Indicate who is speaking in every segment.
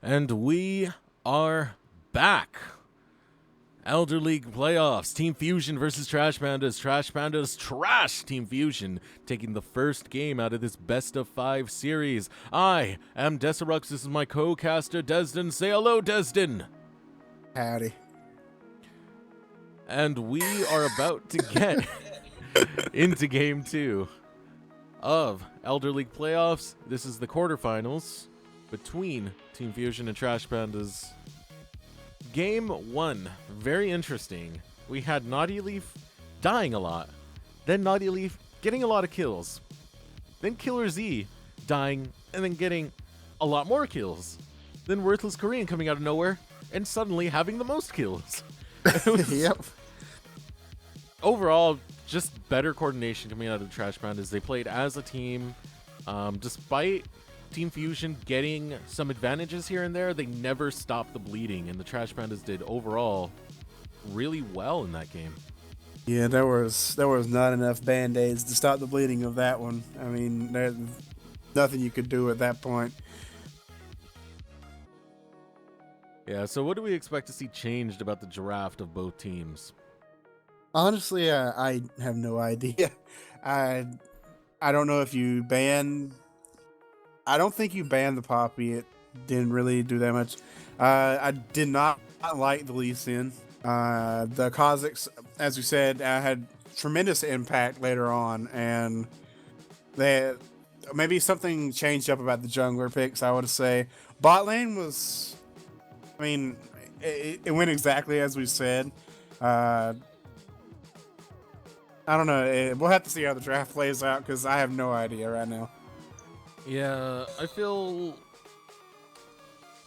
Speaker 1: And we are back. Elder League playoffs. Team Fusion versus Trash Pandas. Trash Pandas trash Team Fusion, taking the first game out of this best of 5 series. I am Decerux. This is my co-caster Dezdan. Say hello, Dezdan.
Speaker 2: Howdy.
Speaker 1: And we are about to get into game 2 of Elder League playoffs. This is the quarterfinals between Team Fusion and Trash Pandas. Game 1, very interesting. We had Naughty Leaf dying a lot, then Naughty Leaf getting a lot of kills, then Killer Z dying and then getting a lot more kills, then Worthless Korean coming out of nowhere and suddenly having the most kills.
Speaker 2: Yep.
Speaker 1: Overall, just better coordination coming out of the Trash Pandas. They played as a team. Despite Team Fusion getting some advantages here and there, they never stopped the bleeding, and the Trash Pandas did overall really well in that game.
Speaker 2: Yeah, there was not enough band-aids to stop the bleeding of that one. I mean, there's nothing you could do at that point.
Speaker 1: Yeah, so what do we expect to see changed about the draft of both teams?
Speaker 2: Honestly, I have no idea. I don't know if you ban. I don't think you banned the Poppy. It didn't really do that much. I did not like the Lee Sin. The Kazakhs, as you said, had tremendous impact later on, and maybe something changed up about the jungler picks, I would say. Bot lane was, I mean, it went exactly as we said. I don't know. We'll have to see how the draft plays out because I have no idea right now.
Speaker 1: Yeah,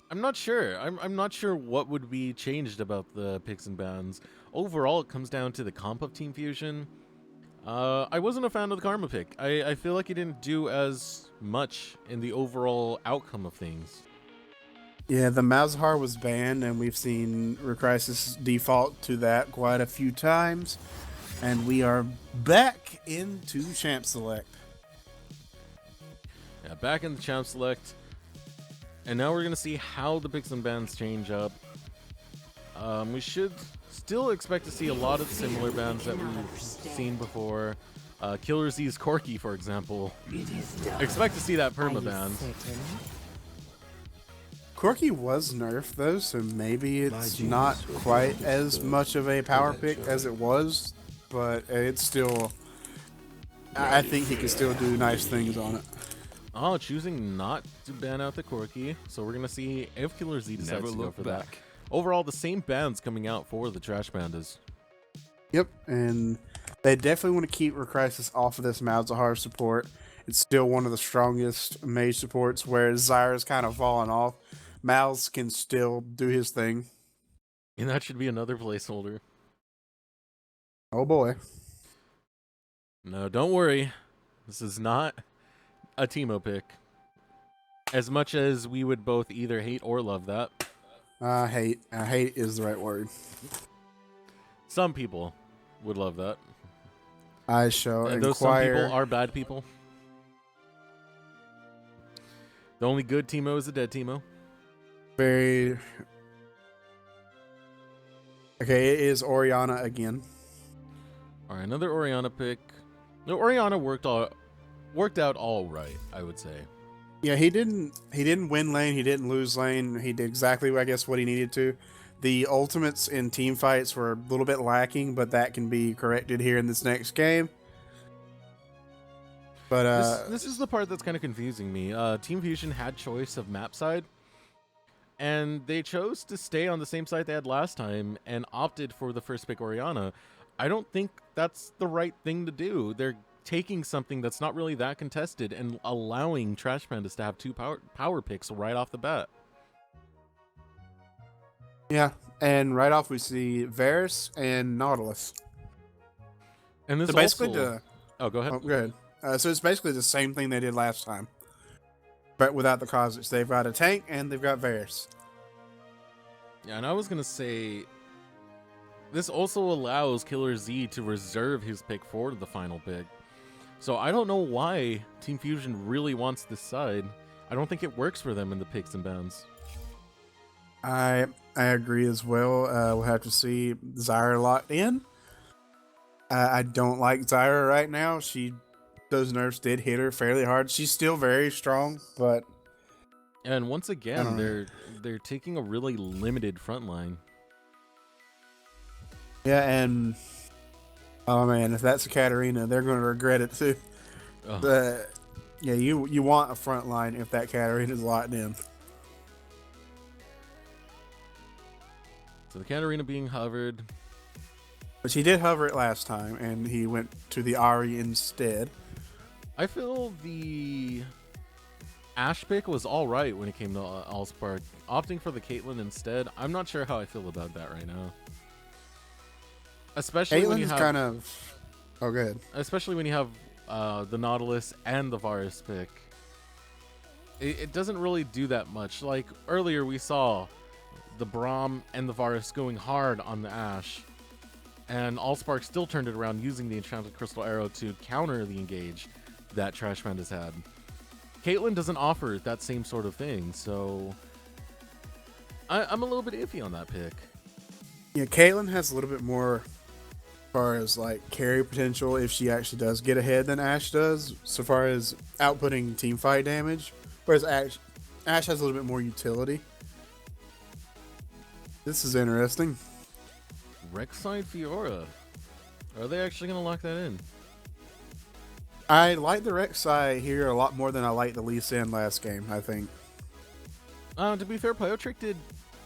Speaker 1: I'm not sure. I'm not sure what would be changed about the picks and bans. Overall, it comes down to the comp of Team Fusion. I wasn't a fan of the Karma pick. I feel like he didn't do as much in the overall outcome of things.
Speaker 2: Yeah, the Malzahar was banned, and we've seen Recrisis default to that quite a few times. And we are back into Champ Select.
Speaker 1: Yeah, back in the Champ Select. And now we're going to see how the picks and bans change up. We should still expect to see a lot of similar bans that we've seen before. Killer Z's Corky, for example. Expect to see that perma ban.
Speaker 2: Corky was nerfed, though, so maybe it's not quite as much of a power pick as it was. But it's still, I think he can still do nice things on it.
Speaker 1: Oh, choosing not to ban out the Corky. So we're going to see if Killer Z decides to go for that. Overall, the same bans coming out for the Trash Pandas.
Speaker 2: Yep, and they definitely want to keep Recrisis off of this Malzahar support. It's still one of the strongest mage supports, whereas Zyra's kind of fallen off. Malz can still do his thing.
Speaker 1: And that should be another placeholder.
Speaker 2: Oh boy.
Speaker 1: No, don't worry. This is not a Teemo pick. As much as we would both either hate or love that.
Speaker 2: Hate is the right word.
Speaker 1: Some people would love that.
Speaker 2: I shall
Speaker 1: and those some people are bad people. The only good Teemo is a dead Teemo.
Speaker 2: Very. Okay, it is Orianna again.
Speaker 1: All right, another Orianna pick. No, Orianna worked out all right, I would say.
Speaker 2: Yeah, he didn't win lane, he didn't lose lane. He did exactly, I guess, what he needed to. The ultimates in team fights were a little bit lacking, but that can be corrected here in this next game. But
Speaker 1: this is the part that's kind of confusing me. Team Fusion had choice of map side, and they chose to stay on the same side they had last time and opted for the first pick Orianna. I don't think that's the right thing to do. They're taking something that's not really that contested and allowing Trash Pandas to have two power picks right off the bat.
Speaker 2: Yeah, and right off we see Varus and Nautilus.
Speaker 1: And this
Speaker 2: so basically
Speaker 1: oh, go ahead.
Speaker 2: Oh, go ahead. So it's basically the same thing they did last time, but without the Kazakhs. They've got a tank and they've got Varus.
Speaker 1: Yeah, and I was gonna say, this also allows Killer Z to reserve his pick for the final pick. So I don't know why Team Fusion really wants this side. I don't think it works for them in the picks and bans.
Speaker 2: I agree as well. We'll have to see Zyra locked in. I don't like Zyra right now. Those nerfs did hit her fairly hard. She's still very strong, but
Speaker 1: And once
Speaker 2: I
Speaker 1: again,
Speaker 2: don't know.
Speaker 1: they're taking a really limited front line.
Speaker 2: Yeah, and oh man, if that's a Katarina, they're going to regret it too.
Speaker 1: Ugh.
Speaker 2: Yeah, you want a front line if that Katarina is locked in.
Speaker 1: So the Katarina being hovered.
Speaker 2: But he did hover it last time, and he went to the Ari instead.
Speaker 1: I feel the Ashe pick was all right when it came to Allspark. Opting for the Caitlyn instead, I'm not sure how I feel about that right now. Especially when you
Speaker 2: Caitlin's
Speaker 1: have,
Speaker 2: kind of. Oh, good.
Speaker 1: especially when you have the Nautilus and the Varus pick. It doesn't really do that much. Like earlier, we saw the Braum and the Varus going hard on the Ashe, and Allspark still turned it around using the Enchanted Crystal Arrow to counter the engage that Trash Pandas had. Caitlyn doesn't offer that same sort of thing, so I'm a little bit iffy on that pick.
Speaker 2: Yeah, Caitlyn has a little bit more as far as like carry potential if she actually does get ahead than Ashe does, so far as outputting team fight damage. Whereas Ashe has a little bit more utility. This is interesting.
Speaker 1: Rek'Sai Fiora. Are they actually going to lock that in?
Speaker 2: I like the Rek'Sai here a lot more than I like the Lee Sin last game, I think.
Speaker 1: To be fair, Pyotrick did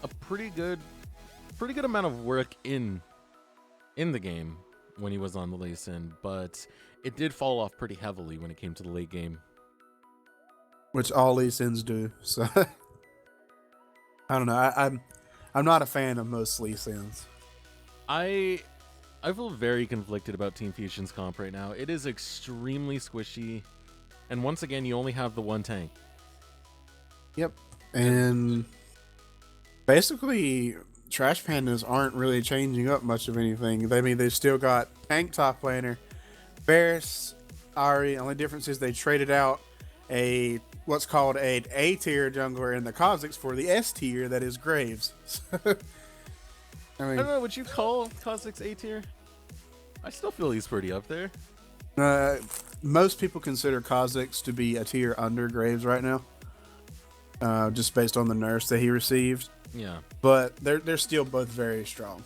Speaker 1: a pretty good amount of work in the game when he was on the Lee Sin, but it did fall off pretty heavily when it came to the late game.
Speaker 2: Which all Lee Sins do, so I don't know. I'm not a fan of most Lee Sins.
Speaker 1: I feel very conflicted about Team Fusion's comp right now. It is extremely squishy, and once again, you only have the one tank.
Speaker 2: Yep. And basically, Trash Pandas aren't really changing up much of anything. I mean, they still got tank top laner, Varus, Ari. Only difference is they traded out what's called an A tier jungler in the Kha'Zix for the S tier that is Graves. I
Speaker 1: I
Speaker 2: mean,
Speaker 1: don't know, would you call Kha'Zix A tier? I still feel he's pretty up there.
Speaker 2: most people consider Kha'Zix to be a tier under Graves right now, just based on the nerfs that he received.
Speaker 1: Yeah.
Speaker 2: But they're still both very strong.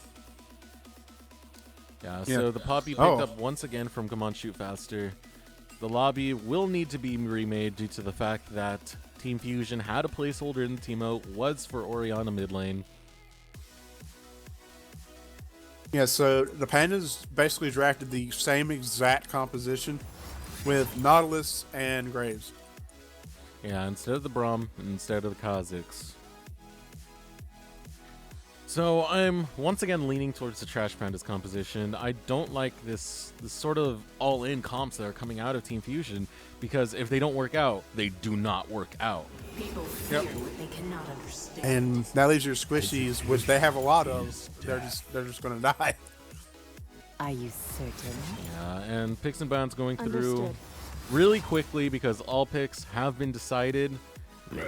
Speaker 1: Yeah,
Speaker 2: Yeah.
Speaker 1: so the Poppy picked up once again from Come On Shoot Faster. The lobby will need to be remade due to the fact that Team Fusion had a placeholder in the teamo, was for Orianna mid lane.
Speaker 2: Yeah, so the Pandas basically drafted the same exact composition with Nautilus and Graves.
Speaker 1: Yeah, instead of the Braum, instead of the Kha'Zix. So I'm once again leaning towards the Trash Pandas composition. I don't like this sort of all-in comps that are coming out of Team Fusion, because if they don't work out, they do not work out.
Speaker 3: People fear what they cannot understand.
Speaker 2: And that leaves your squishies, which they have a lot of. They're just gonna die.
Speaker 3: Are you certain?
Speaker 1: Yeah, and picks and bans going through
Speaker 3: Understood.
Speaker 1: really quickly because all picks have been decided.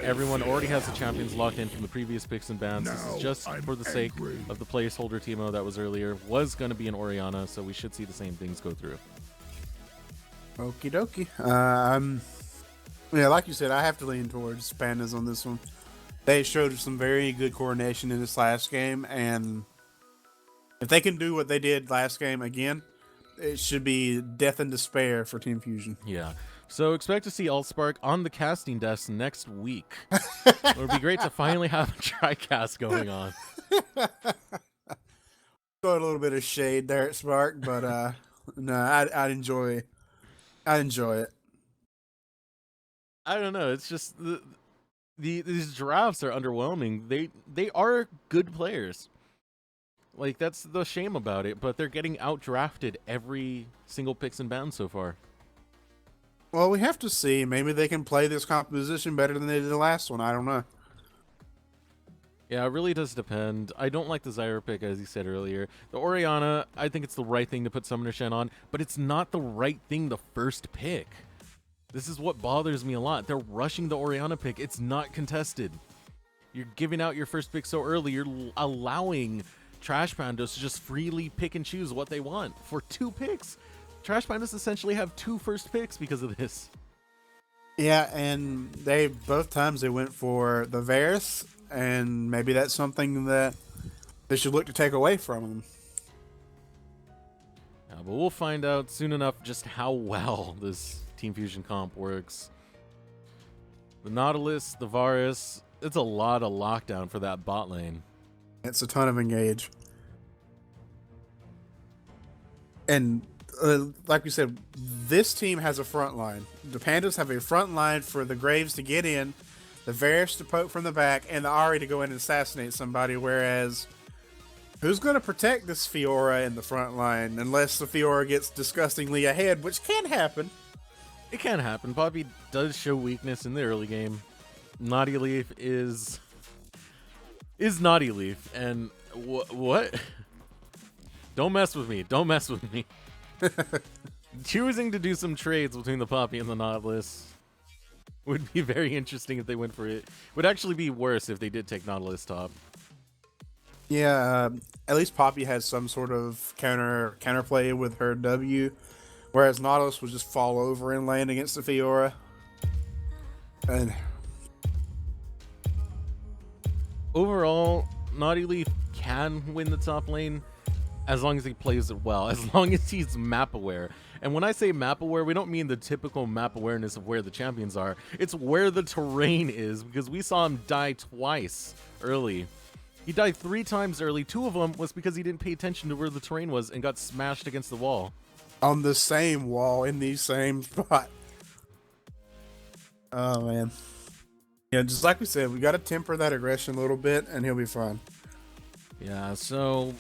Speaker 1: Everyone already has the champions locked in from the previous picks and bans. This is just for the sake of the placeholder teamo that was earlier. Was going to be an Orianna, so we should see the same things go through.
Speaker 2: Okie dokie. Yeah, like you said, I have to lean towards Pandas on this one. They showed some very good coordination in this last game, and if they can do what they did last game again, it should be death and despair for Team Fusion.
Speaker 1: Yeah. So expect to see Allspark on the casting desk next week. It would be great to finally have a TriCast going on.
Speaker 2: Throw a little bit of shade there at Spark, but no, I'd enjoy it.
Speaker 1: I don't know. It's just these drafts are underwhelming. They are good players. Like, that's the shame about it, but they're getting outdrafted every single picks and bans so far.
Speaker 2: Well, we have to see. Maybe they can play this composition better than they did the last one. I don't know.
Speaker 1: Yeah, it really does depend. I don't like the Zyra pick, as you said earlier. The Orianna, I think it's the right thing to put Summoner Shen on, but it's not the right thing the first pick. This is what bothers me a lot. They're rushing the Orianna pick. It's not contested. You're giving out your first pick so early. You're allowing Trash Pandas to just freely pick and choose what they want for 2 picks. Trash Pandas essentially have 2 first picks because of this.
Speaker 2: Yeah, and they both times they went for the Varus, and maybe that's something that they should look to take away from them.
Speaker 1: Yeah, but we'll find out soon enough just how well this Team Fusion comp works. The Nautilus, the Varus, it's a lot of lockdown for that bot lane.
Speaker 2: It's a ton of engage. And like we said, this team has a front line. The Pandas have a front line for the Graves to get in, the Varus to poke from the back, and the Ahri to go in and assassinate somebody, whereas who's going to protect this Fiora in the front line unless the Fiora gets disgustingly ahead, which can happen.
Speaker 1: It can happen. Poppy does show weakness in the early game. Naughty Leaf is Naughty Leaf, and what? Don't mess with me. Don't mess with me. Choosing to do some trades between the Poppy and the Nautilus would be very interesting if they went for it. Would actually be worse if they did take Nautilus top.
Speaker 2: Yeah, at least Poppy has some sort of counterplay with her W, whereas Nautilus would just fall over and land against the Fiora. And
Speaker 1: overall, Naughty Leaf can win the top lane as long as he plays it well, as long as he's map aware. And when I say map aware, we don't mean the typical map awareness of where the champions are. It's where the terrain is, because we saw him die twice early. He died 3 times early. 2 of them was because he didn't pay attention to where the terrain was and got smashed against the wall.
Speaker 2: On the same wall in the same spot. Oh, man. Yeah, just like we said, we got to temper that aggression a little bit, and he'll be fine.
Speaker 1: Yeah, so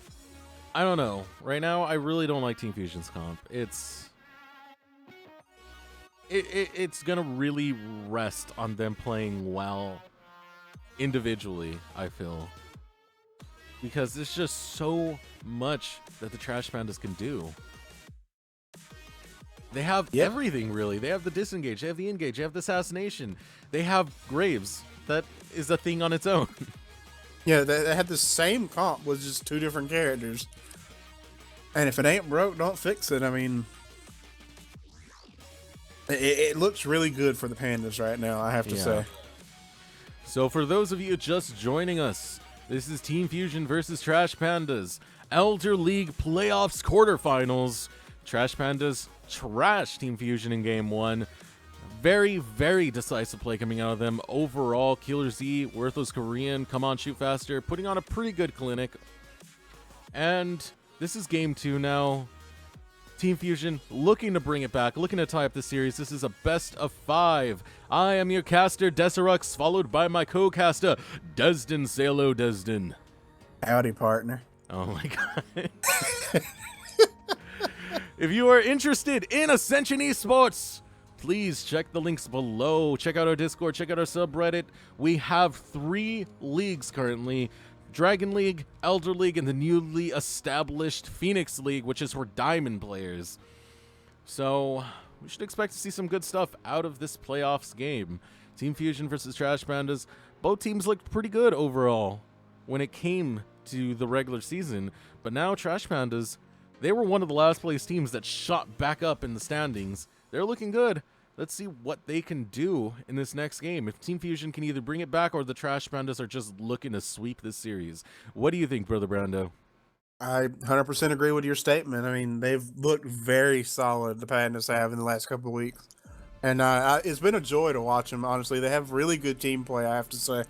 Speaker 1: I don't know. Right now, I really don't like Team Fusion's comp. It's gonna really rest on them playing well individually, I feel, because there's just so much that the Trash Pandas can do. They have everything, really. They have the disengage, they have the engage, they have the assassination, they have Graves. That is a thing on its own.
Speaker 2: Yeah, they had the same comp with just 2 different characters. And if it ain't broke, don't fix it. I mean, it looks really good for the Pandas right now, I have to say.
Speaker 1: So for those of you just joining us, this is Team Fusion versus Trash Pandas, Elder League Playoffs Quarterfinals. Trash Pandas trashed Team Fusion in Game 1. Very, very decisive play coming out of them. Overall, Killer Z, Worthless Korean, Come On Shoot Faster, putting on a pretty good clinic. And this is Game 2 now. Team Fusion looking to bring it back, looking to tie up the series. This is a best of 5. I am your caster, Decerux, followed by my co-caster, Dezdan. Say hello, Dezdan.
Speaker 2: Howdy, partner.
Speaker 1: Oh my god. If you are interested in Ascension eSports, please check the links below. Check out our Discord, check out our subreddit. We have 3 leagues currently. Dragon League, Elder League, and the newly established Phoenix League, which is for Diamond players. So we should expect to see some good stuff out of this playoffs game. Team Fusion versus Trash Pandas. Both teams looked pretty good overall when it came to the regular season. But now Trash Pandas, they were one of the last place teams that shot back up in the standings. They're looking good. Let's see what they can do in this next game. If Team Fusion can either bring it back or the Trash Pandas are just looking to sweep this series. What do you think, Brother Brando?
Speaker 2: I 100% agree with your statement. I mean, they've looked very solid, the Pandas have in the last couple of weeks. And it's been a joy to watch them, honestly. They have really good team play, I have to say.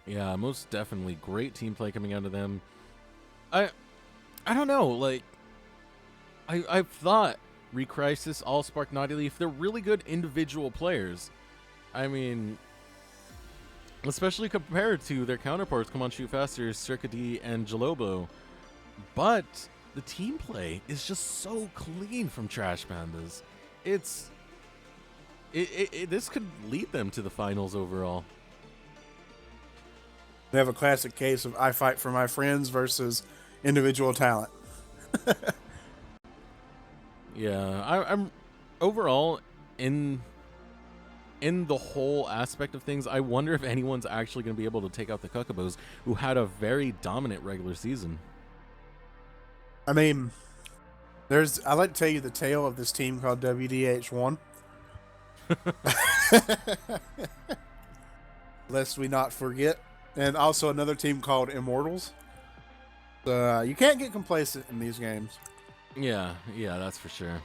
Speaker 1: Yeah, most definitely. Great team play coming out of them. I don't know, like, I've thought Recrisis, Allspark, Naughty Leaf, they're really good individual players. I mean, especially compared to their counterparts, Come On Shoot Faster, Circa D, and Jalobo. But the team play is just so clean from Trash Pandas. This could lead them to the finals overall.
Speaker 2: They have a classic case of I fight for my friends versus individual talent.
Speaker 1: Yeah, I'm overall in in the whole aspect of things, I wonder if anyone's actually going to be able to take out the Cuckabos, who had a very dominant regular season.
Speaker 2: I mean, I like to tell you the tale of this team called WDH1. Lest we not forget. And also another team called Immortals. You can't get complacent in these games.
Speaker 1: Yeah, that's for sure.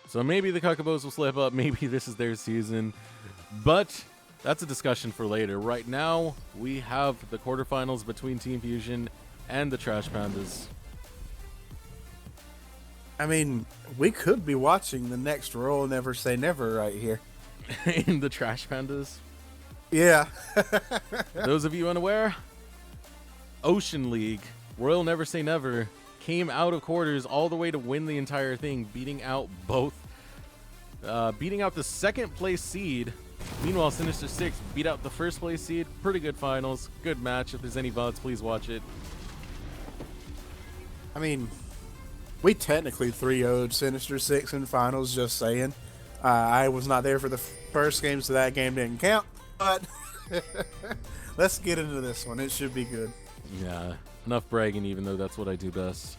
Speaker 1: So maybe the Cuckabos will slip up. Maybe this is their season. But that's a discussion for later. Right now, we have the quarterfinals between Team Fusion and the Trash Pandas.
Speaker 2: I mean, we could be watching the next Royal Never Say Never right here.
Speaker 1: In the Trash Pandas.
Speaker 2: Yeah.
Speaker 1: Those of you unaware, Ocean League, Royal Never Say Never, came out of quarters all the way to win the entire thing, beating out the second place seed. Meanwhile, Sinister Six beat out the first place seed. Pretty good finals. Good match. If there's any VODs, please watch it.
Speaker 2: I mean, we technically 3-0'd Sinister Six in finals, just saying. I was not there for the first game, so that game didn't count. But let's get into this one. It should be good.
Speaker 1: Yeah, enough bragging, even though that's what I do best.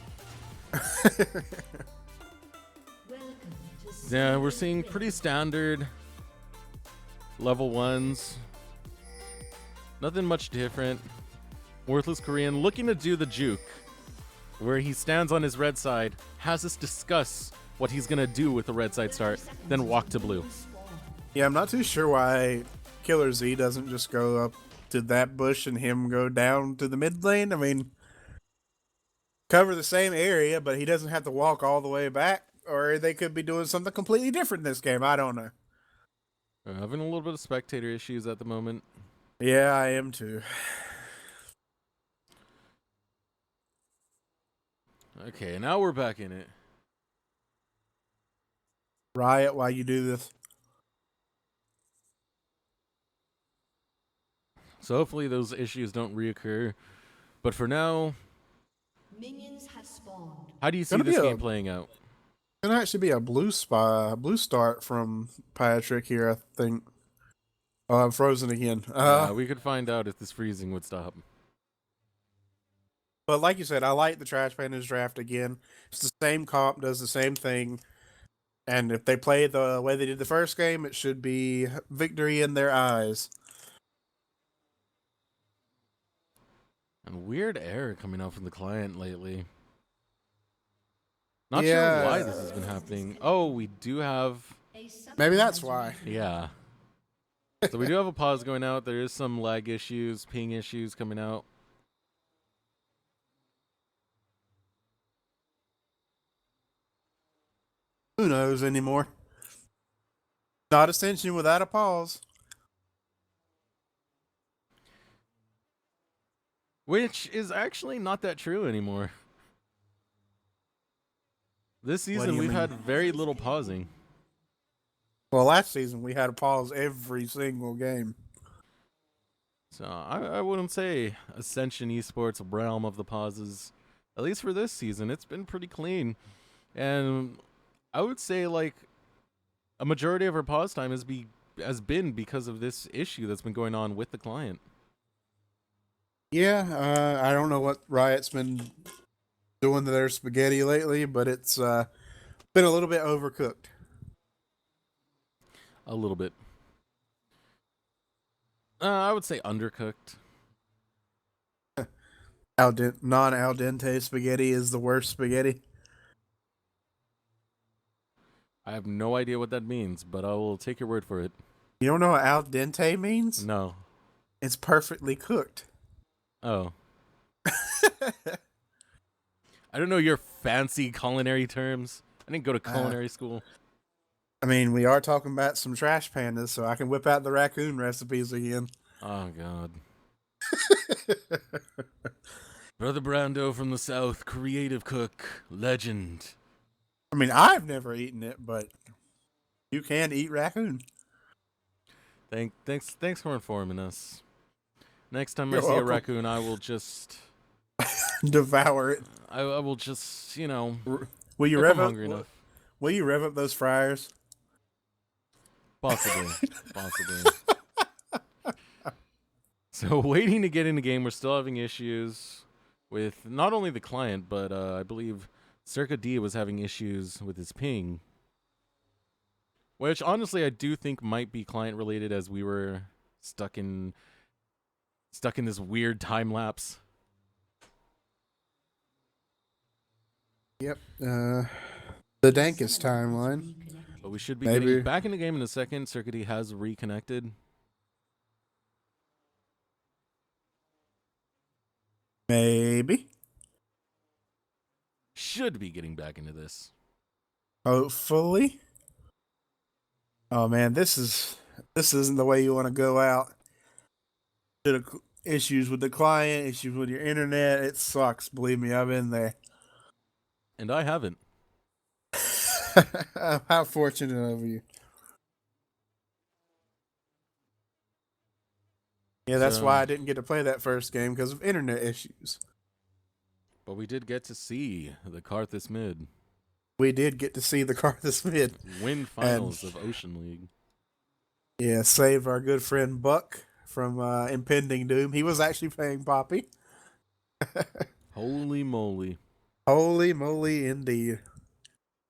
Speaker 1: Yeah, we're seeing pretty standard level 1s. Nothing much different. Worthless Korean looking to do the juke, where he stands on his red side, has us discuss what he's going to do with the red side start, then walk to blue.
Speaker 2: Yeah, I'm not too sure why Killer Z doesn't just go up to that bush and him go down to the mid lane. I mean, cover the same area, but he doesn't have to walk all the way back. Or they could be doing something completely different in this game. I don't know.
Speaker 1: We're having a little bit of spectator issues at the moment.
Speaker 2: Yeah, I am too.
Speaker 1: Okay, now we're back in it.
Speaker 2: Riot, why you do this?
Speaker 1: So hopefully those issues don't reoccur. But for now,
Speaker 3: Minions have spawned.
Speaker 1: how do you see this game playing out?
Speaker 2: It's gonna actually be a blue start from Patrick here, I think. Oh, I'm frozen again.
Speaker 1: We could find out if this freezing would stop.
Speaker 2: But like you said, I like the Trash Pandas draft again. It's the same comp, does the same thing. And if they play the way they did the first game, it should be victory in their eyes.
Speaker 1: And weird error coming out from the client lately. Not
Speaker 2: Yeah.
Speaker 1: sure why this has been happening. Oh, we do have...
Speaker 2: Maybe that's why.
Speaker 1: Yeah. So we do have a pause going out. There is some lag issues, ping issues coming out.
Speaker 2: Who knows anymore? Not Ascension without a pause.
Speaker 1: Which is actually not that true anymore. This
Speaker 2: What do
Speaker 1: season
Speaker 2: you
Speaker 1: we've
Speaker 2: mean?
Speaker 1: had very little pausing.
Speaker 2: Well, last season we had a pause every single game.
Speaker 1: So I wouldn't say Ascension eSports realm of the pauses. At least for this season, it's been pretty clean. And I would say like a majority of our pause time has been because of this issue that's been going on with the client.
Speaker 2: Yeah, I don't know what Riot's been doing to their spaghetti lately, but it's been a little bit overcooked.
Speaker 1: A little bit. I would say undercooked.
Speaker 2: Non-al dente spaghetti is the worst spaghetti.
Speaker 1: I have no idea what that means, but I will take your word for it.
Speaker 2: You don't know what al dente means?
Speaker 1: No.
Speaker 2: It's perfectly cooked.
Speaker 1: Oh. I don't know your fancy culinary terms. I didn't go to culinary school.
Speaker 2: I mean, we are talking about some Trash Pandas, so I can whip out the raccoon recipes again.
Speaker 1: Oh, God. Brother Brando from the South, creative cook, legend.
Speaker 2: I mean, I've never eaten it, but you can eat raccoon.
Speaker 1: Thanks for informing us. Next time
Speaker 2: You're
Speaker 1: I see
Speaker 2: welcome.
Speaker 1: a raccoon, I will just...
Speaker 2: Devour it.
Speaker 1: I will just,
Speaker 2: Will you
Speaker 1: if
Speaker 2: rev
Speaker 1: I'm
Speaker 2: up?
Speaker 1: hungry enough.
Speaker 2: Will you rev up those fryers?
Speaker 1: Possibly. Possibly. So waiting to get in the game, we're still having issues with not only the client, but I believe Circa D was having issues with his ping. Which honestly I do think might be client related, as we were stuck in this weird time lapse.
Speaker 2: Yep. The dankest timeline.
Speaker 1: But we should be
Speaker 2: Maybe.
Speaker 1: getting back in the game in a second. Circa D has reconnected.
Speaker 2: Maybe.
Speaker 1: Should be getting back into this.
Speaker 2: Hopefully. Oh man, this isn't the way you want to go out. Issues with the client, issues with your internet. It sucks. Believe me, I've been there.
Speaker 1: And I haven't.
Speaker 2: How fortunate of you. Yeah, that's
Speaker 1: So-
Speaker 2: why I didn't get to play that first game, because of internet issues.
Speaker 1: But we did get to see the Karthus mid
Speaker 2: We did get to see the Karthus mid.
Speaker 1: win finals of Ocean League.
Speaker 2: Yeah, save our good friend Buck from impending doom. He was actually playing Poppy.
Speaker 1: Holy moly.
Speaker 2: Holy moly, indeed.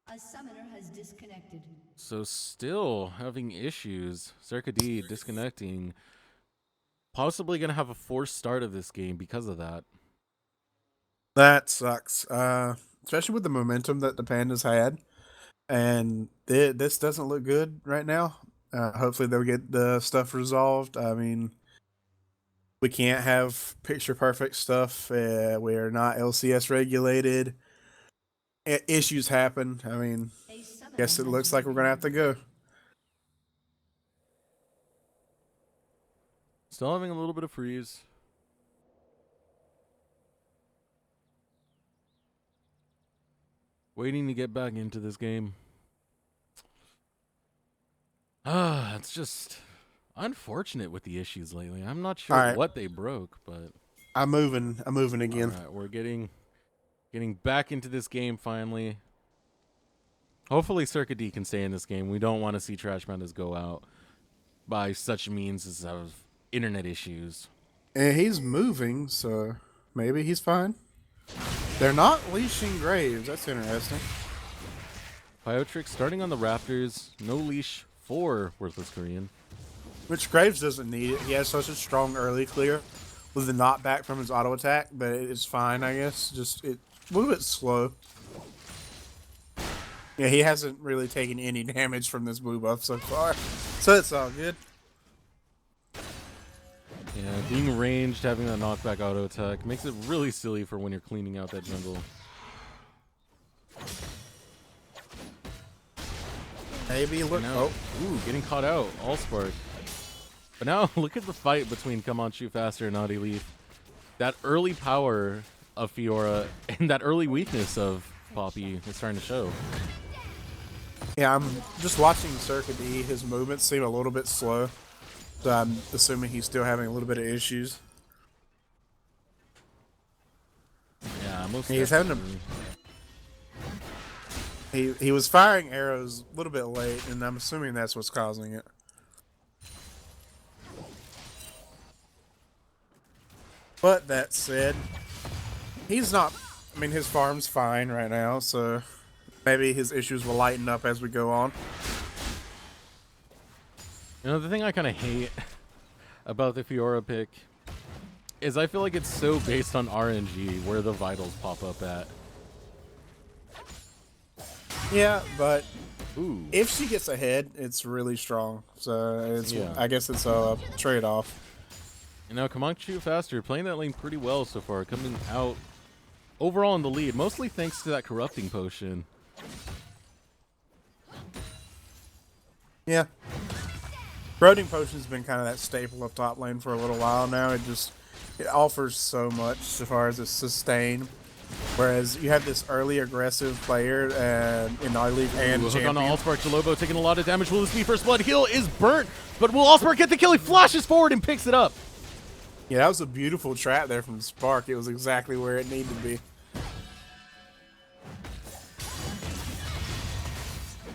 Speaker 3: A summoner has disconnected.
Speaker 1: So still having issues. Circa D disconnecting. Possibly going to have a forced start of this game because of that.
Speaker 2: That sucks. Especially with the momentum that the Pandas had. And this doesn't look good right now. Hopefully they'll get the stuff resolved. I mean, we can't have picture perfect stuff. We're not LCS regulated. Issues happen. I mean,
Speaker 3: A summoner
Speaker 2: guess it
Speaker 3: has
Speaker 2: looks like we're going to have to go.
Speaker 1: Still having a little bit of freeze. Waiting to get back into this game. It's just unfortunate with the issues lately. I'm not sure
Speaker 2: All right.
Speaker 1: what they broke, but
Speaker 2: I'm moving again.
Speaker 1: all right, we're getting back into this game finally. Hopefully Circa D can stay in this game. We don't want to see Trash Pandas go out by such means as of internet issues.
Speaker 2: And he's moving, so maybe he's fine. They're not leashing Graves. That's interesting.
Speaker 1: Pyotrix starting on the Raptors. No leash for Worthless Korean.
Speaker 2: Which Graves doesn't need it. He has such a strong early clear with the knockback from his auto attack, but it's fine, I guess. Just a little bit slow. Yeah, he hasn't really taken any damage from this blue buff so far, so it's all good.
Speaker 1: Yeah, being ranged, having that knockback auto attack makes it really silly for when you're cleaning out that jungle.
Speaker 2: Maybe look.
Speaker 1: Now,
Speaker 2: Oh,
Speaker 1: ooh, getting caught out. Allspark. But now look at the fight between Come On Shoot Faster and Naughty Leaf. That early power of Fiora and that early weakness of Poppy is starting to show.
Speaker 2: yeah. I'm just watching Circa D. His movements seem a little bit slow, so I'm assuming he's still having a little bit of issues.
Speaker 1: Yeah, most
Speaker 2: He's having
Speaker 1: definitely.
Speaker 2: He was firing arrows a little bit late, and I'm assuming that's what's causing it. But that said, he's not. I mean, his farm's fine right now, so maybe his issues will lighten up as we go on.
Speaker 1: You know, the thing I kind of hate about the Fiora pick is I feel like it's so based on RNG where the vitals pop up at.
Speaker 2: Yeah, but
Speaker 1: Ooh.
Speaker 2: if she gets ahead, it's really strong. So it's.
Speaker 1: Yeah.
Speaker 2: I guess it's a trade-off.
Speaker 1: And now Come On Shoot Faster playing that lane pretty well so far, coming out overall in the lead, mostly thanks to that corrupting potion.
Speaker 2: Yeah. Corroding Potion's been kind of that staple of top lane for a little while now. It offers so much so far as its sustain. Whereas you have this early aggressive player in Naughty Leaf and
Speaker 1: Ooh, hook on
Speaker 2: champion.
Speaker 1: Allspark. Jalobo taking a lot of damage. Will this be first blood? Heal is burnt, but will Allspark get the kill? He flashes forward and picks it up.
Speaker 2: Yeah, that was a beautiful trap there from Spark. It was exactly where it needed to be.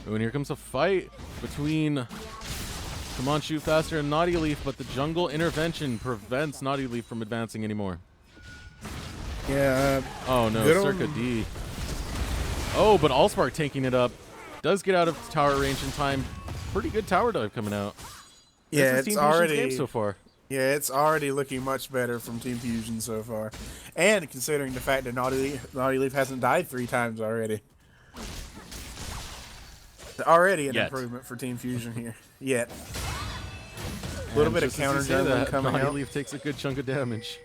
Speaker 1: And here comes a fight between Come On Shoot Faster and Naughty Leaf, but the jungle intervention prevents Naughty Leaf from advancing anymore.
Speaker 2: Yeah.
Speaker 1: Oh no, Circa D. Oh, but Allspark taking it up. Does get out of tower range in time. Pretty good tower dive coming out.
Speaker 2: Yeah,
Speaker 1: this is
Speaker 2: it's
Speaker 1: Team Fusion's
Speaker 2: already
Speaker 1: game so far.
Speaker 2: Yeah, it's already looking much better from Team Fusion so far. And considering the fact that Naughty Leaf hasn't died 3 times already. Already an improvement for Team Fusion here. Yet. A little bit of counter jungling coming
Speaker 1: Naughty
Speaker 2: out.
Speaker 1: Leaf takes a good chunk of damage.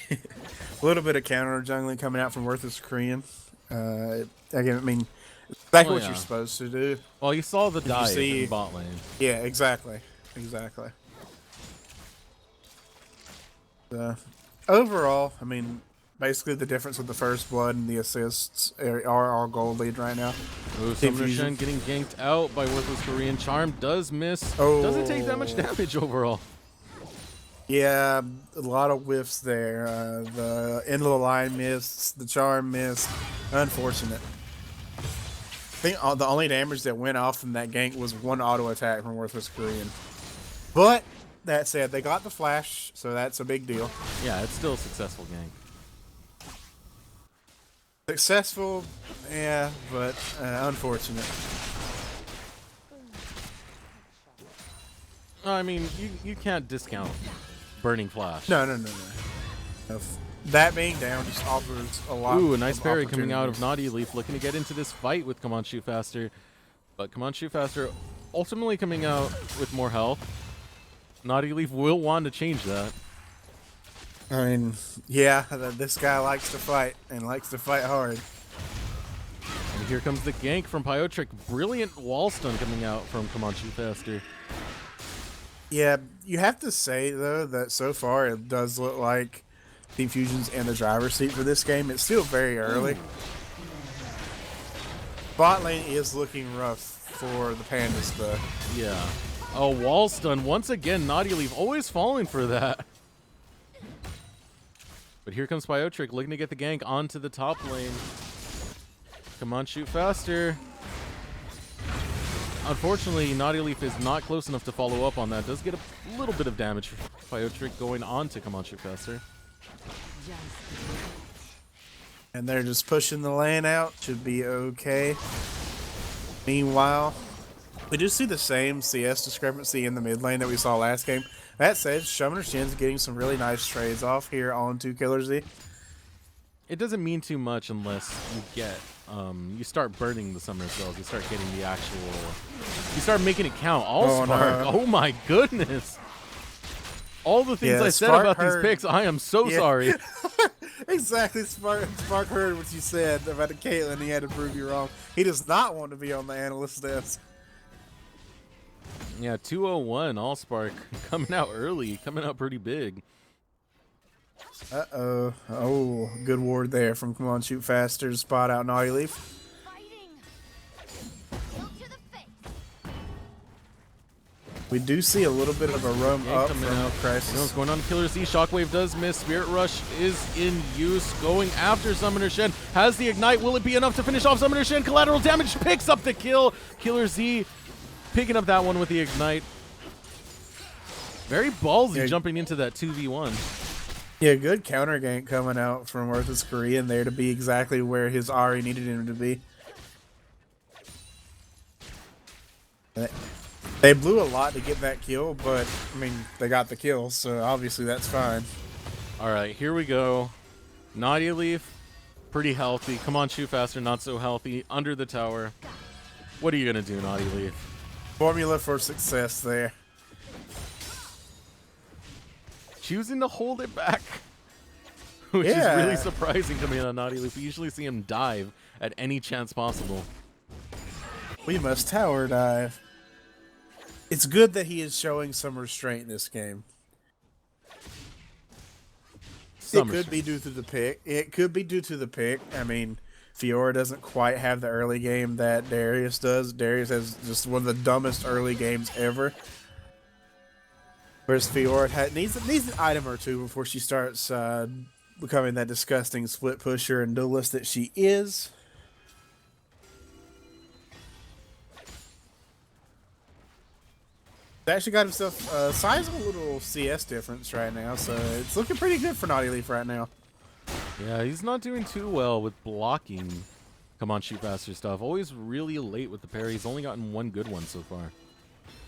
Speaker 2: A little bit of counter jungling coming out from Worthless Korean. Again, I mean, exactly what you're supposed to do.
Speaker 1: Well, you saw the dive
Speaker 2: see,
Speaker 1: in bot lane.
Speaker 2: Yeah, exactly. Exactly. Overall, I mean, basically the difference with the first blood and the assists are our gold lead right now.
Speaker 1: Oh, Summoner Shen getting ganked out by Worthless Korean. Charm does miss.
Speaker 2: Oh.
Speaker 1: Doesn't take that much damage overall.
Speaker 2: Yeah, a lot of whiffs there. The end of the line missed, the charm missed. Unfortunate. I think the only damage that went off from that gank was 1 auto attack from Worthless Korean. But that said, they got the flash, so that's a big deal.
Speaker 1: Yeah, it's still a successful gank.
Speaker 2: Successful, yeah, but unfortunate.
Speaker 1: I mean, you can't discount Burning Flash.
Speaker 2: No. That being down just offers a lot.
Speaker 1: Ooh, a nice
Speaker 2: of
Speaker 1: parry coming out of
Speaker 2: opportunities.
Speaker 1: Naughty Leaf, looking to get into this fight with Come On Shoot Faster. But Come On Shoot Faster ultimately coming out with more health. Naughty Leaf will want to change that.
Speaker 2: I mean, yeah, this guy likes to fight and likes to fight hard.
Speaker 1: And here comes the gank from Pyotric. Brilliant wall stun coming out from Come On Shoot Faster.
Speaker 2: Yeah, you have to say, though, that so far it does look like Team Fusion's in the driver's seat for this game. It's still very early. Bot lane is looking rough for the Pandas, though.
Speaker 1: Yeah. Oh, wall stun. Once again, Naughty Leaf always falling for that. But here comes Pyotric looking to get the gank onto the top lane. Come on, shoot faster. Unfortunately, Naughty Leaf is not close enough to follow up on that. Does get a little bit of damage for Pyotric going on to Come On, shoot faster.
Speaker 2: And they're just pushing the lane out. Should be okay. Meanwhile, we do see the same CS discrepancy in the mid lane that we saw last game. That said, Summoner Shen's getting some really nice trades off here onto Killer Z.
Speaker 1: It doesn't mean too much unless you get, you start burning the summoner spells. You start getting the actual, you start making it count. Allspark, oh my goodness. All the things I said about these picks, I am so sorry.
Speaker 2: Exactly, Spark heard what you said about the Caitlyn. He had to prove you wrong. He does not want to be on the analyst desk.
Speaker 1: Yeah, 201 Allspark coming out early, coming out pretty big.
Speaker 2: Uh-oh. Oh, good ward there from Come On Shoot Faster to spot out Naughty Leaf. We do see a little bit of a roam up from Crisis.
Speaker 1: You know what's going on? Killer Z, Shockwave does miss. Spirit Rush is in use. Going after Summoner Shen. Has the Ignite. Will it be enough to finish off Summoner Shen? Collateral damage picks up the kill. Killer Z picking up that one with the Ignite. Very ballsy jumping into that 2v1.
Speaker 2: Yeah, good counter gank coming out from Worthless Korean there to be exactly where his Ahri needed him to be. They blew a lot to get that kill, but, I mean, they got the kill, so obviously that's fine.
Speaker 1: All right, here we go. Naughty Leaf, pretty healthy. Come on, shoot faster, not so healthy. Under the tower. What are you going to do, Naughty Leaf?
Speaker 2: Formula for success there.
Speaker 1: Choosing to hold it back, which is really surprising to me on Naughty Leaf. We usually see him dive at any chance possible.
Speaker 2: We must tower dive. It's good that he is showing some restraint in this game. It could be due to the pick. It could be due to the pick. I mean, Fiora doesn't quite have the early game that Darius does. Darius has just one of the dumbest early games ever. Whereas Fiora needs an item or two before she starts becoming that disgusting split pusher and duelist that she is. He actually got himself a sizable little CS difference right now, so it's looking pretty good for Naughty Leaf right now.
Speaker 1: Yeah, he's not doing too well with blocking. Come on, shoot faster stuff. Always really late with the parry. He's only gotten one good one so far.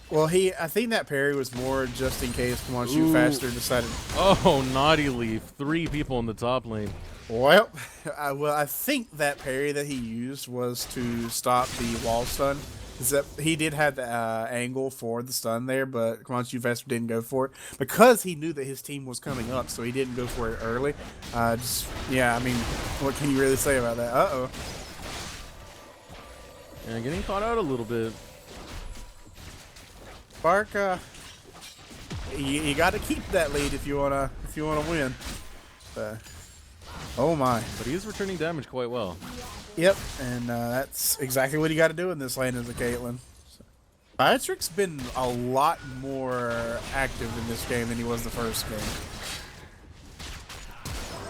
Speaker 2: Well, I think that parry was more just in case Come On Shoot Faster decided.
Speaker 1: Oh, Naughty Leaf. 3 people in the top lane.
Speaker 2: Well, I think that parry that he used was to stop the wall stun. Is that he did have the angle for the stun there, but Come On Shoot Faster didn't go for it because he knew that his team was coming up, so he didn't go for it early. Yeah, I mean, what can you really say about that? Uh-oh.
Speaker 1: Yeah, getting caught out a little bit.
Speaker 2: Spark, you got to keep that lead if you wanna win. Oh my!
Speaker 1: But he is returning damage quite well.
Speaker 2: Yep, and that's exactly what you got to do in this lane as a Caitlyn. So. Decerux been a lot more active in this game than he was the first game.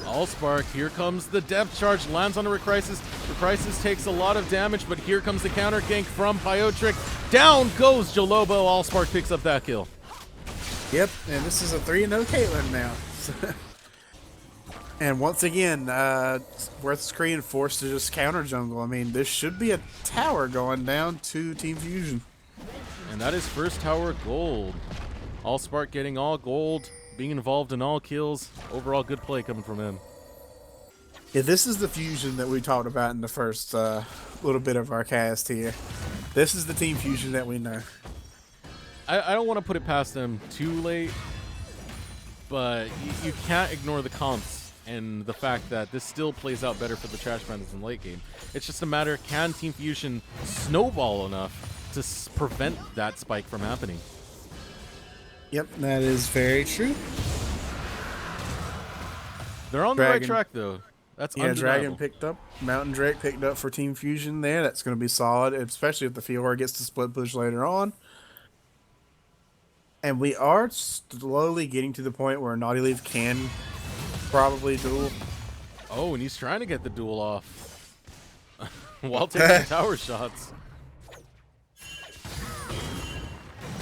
Speaker 1: Allspark, here comes the depth charge, lands on a Recrisis. Recrisis takes a lot of damage, but here comes the counter gank from Pyotric. Down goes Jalobo. Allspark picks up that kill.
Speaker 2: Yep, and this is a 3-0 Caitlyn now. And once again, Worth Screen forced to just counter jungle. I mean, this should be a tower going down to Team Fusion.
Speaker 1: And that is first tower gold. Allspark getting all gold, being involved in all kills. Overall good play coming from him.
Speaker 2: Yeah, this is the Fusion that we talked about in the first little bit of our cast here. This is the Team Fusion that we know.
Speaker 1: I don't want to put it past them too late, but you can't ignore the comps and the fact that this still plays out better for the Trash Pandas in late game. It's just a matter, can Team Fusion snowball enough to prevent that spike from happening?
Speaker 2: Yep, that is very true.
Speaker 1: They're on the right track, though. That's undeniable.
Speaker 2: Dragon picked up. Mountain Drake picked up for Team Fusion there. That's going to be solid, especially if the Fiora gets to split push later on. And we are slowly getting to the point where Naughty Leaf can probably duel.
Speaker 1: Oh, and he's trying to get the duel off while taking tower shots.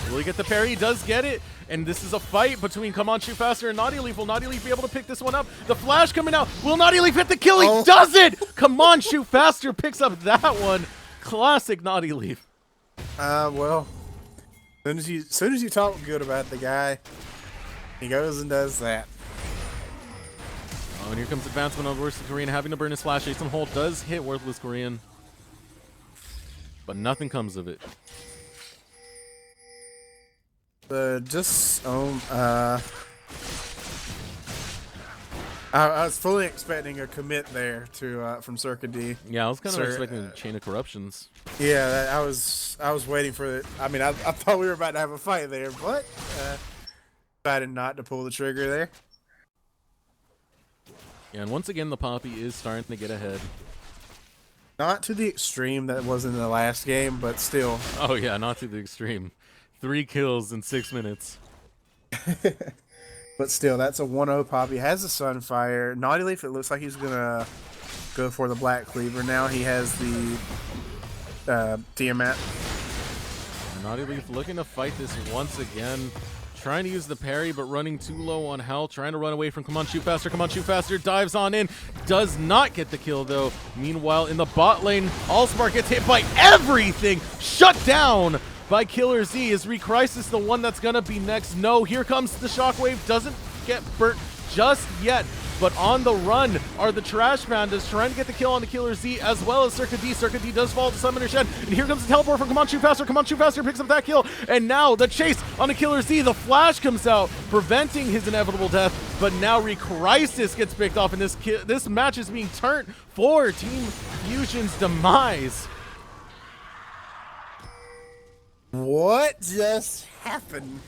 Speaker 1: Will he get the parry? He does get it. And this is a fight between Come On Shoot Faster and Naughty Leaf. Will Naughty Leaf be able to pick this one up? The flash coming out. Will Naughty Leaf hit the kill? He does it! Come On Shoot Faster picks up that one. Classic Naughty Leaf.
Speaker 2: Well, as soon as you talk good about the guy, he goes and does that.
Speaker 1: Oh, and here comes advancement on Worthless Korean, having to burn his flash. Ace and Hole does hit Worthless Korean, but nothing comes of it.
Speaker 2: I was fully expecting a commit there to from Circa D.
Speaker 1: Yeah, I was kind of expecting a chain of corruptions.
Speaker 2: Yeah, I was waiting for it. I mean, I thought we were about to have a fight there, but decided not to pull the trigger there.
Speaker 1: Yeah, and once again, the Poppy is starting to get ahead.
Speaker 2: Not to the extreme that was in the last game, but still.
Speaker 1: Oh yeah, not to the extreme. 3 kills in 6 minutes.
Speaker 2: But still, that's a 1-0 Poppy. Has a Sunfire. Naughty Leaf, it looks like he's going to go for the Black Cleaver now. He has the Tiamat.
Speaker 1: Naughty Leaf looking to fight this once again. Trying to use the parry, but running too low on health. Trying to run away from Come On Shoot Faster. Come On Shoot Faster dives on in. Does not get the kill, though. Meanwhile, in the bot lane, Allspark gets hit by everything. Shut down by Killer Z. Is Recrisis the one that's going to be next? No, here comes the Shockwave. Doesn't get burnt just yet. But on the run are the Trash Pandas trying to get the kill on the Killer Z as well as Circa D. Circa D does fall to Summoner Shed. And here comes the teleport from Come On Shoot Faster. Come On Shoot Faster picks up that kill. And now the chase on the Killer Z. The flash comes out, preventing his inevitable death. But now Recrisis gets picked off, and this match is being turned for Team Fusion's demise.
Speaker 2: What just happened?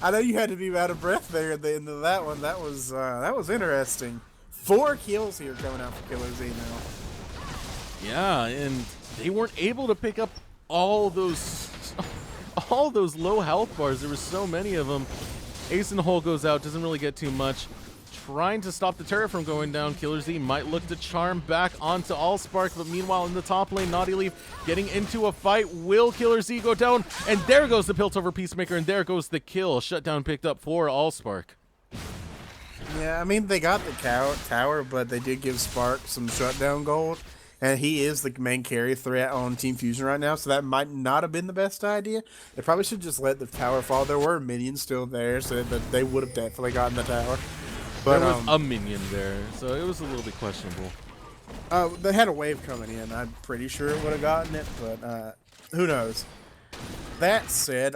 Speaker 2: I know you had to be out of breath there at the end of that one. That was interesting. 4 kills here coming out for Killer Z now.
Speaker 1: Yeah, and they weren't able to pick up all those low health bars. There were so many of them. Ace in the Hole goes out, doesn't really get too much. trying to stop the turret from going down. Killer Z might look to charm back onto Allspark, but meanwhile in the top lane, Naughty Leaf getting into a fight. Will Killer Z go down? And there goes the Piltover Peacemaker, and there goes the kill. Shutdown picked up for Allspark.
Speaker 2: Yeah, I mean, they got the tower, but they did give Spark some shutdown gold. And he is the main carry threat on Team Fusion right now, so that might not have been the best idea. They probably should just let the tower fall. There were minions still there, so that they would have definitely gotten the tower. But
Speaker 1: there was a minion there, so it was a little bit questionable.
Speaker 2: They had a wave coming in. I'm pretty sure it would have gotten it, but who knows? That said,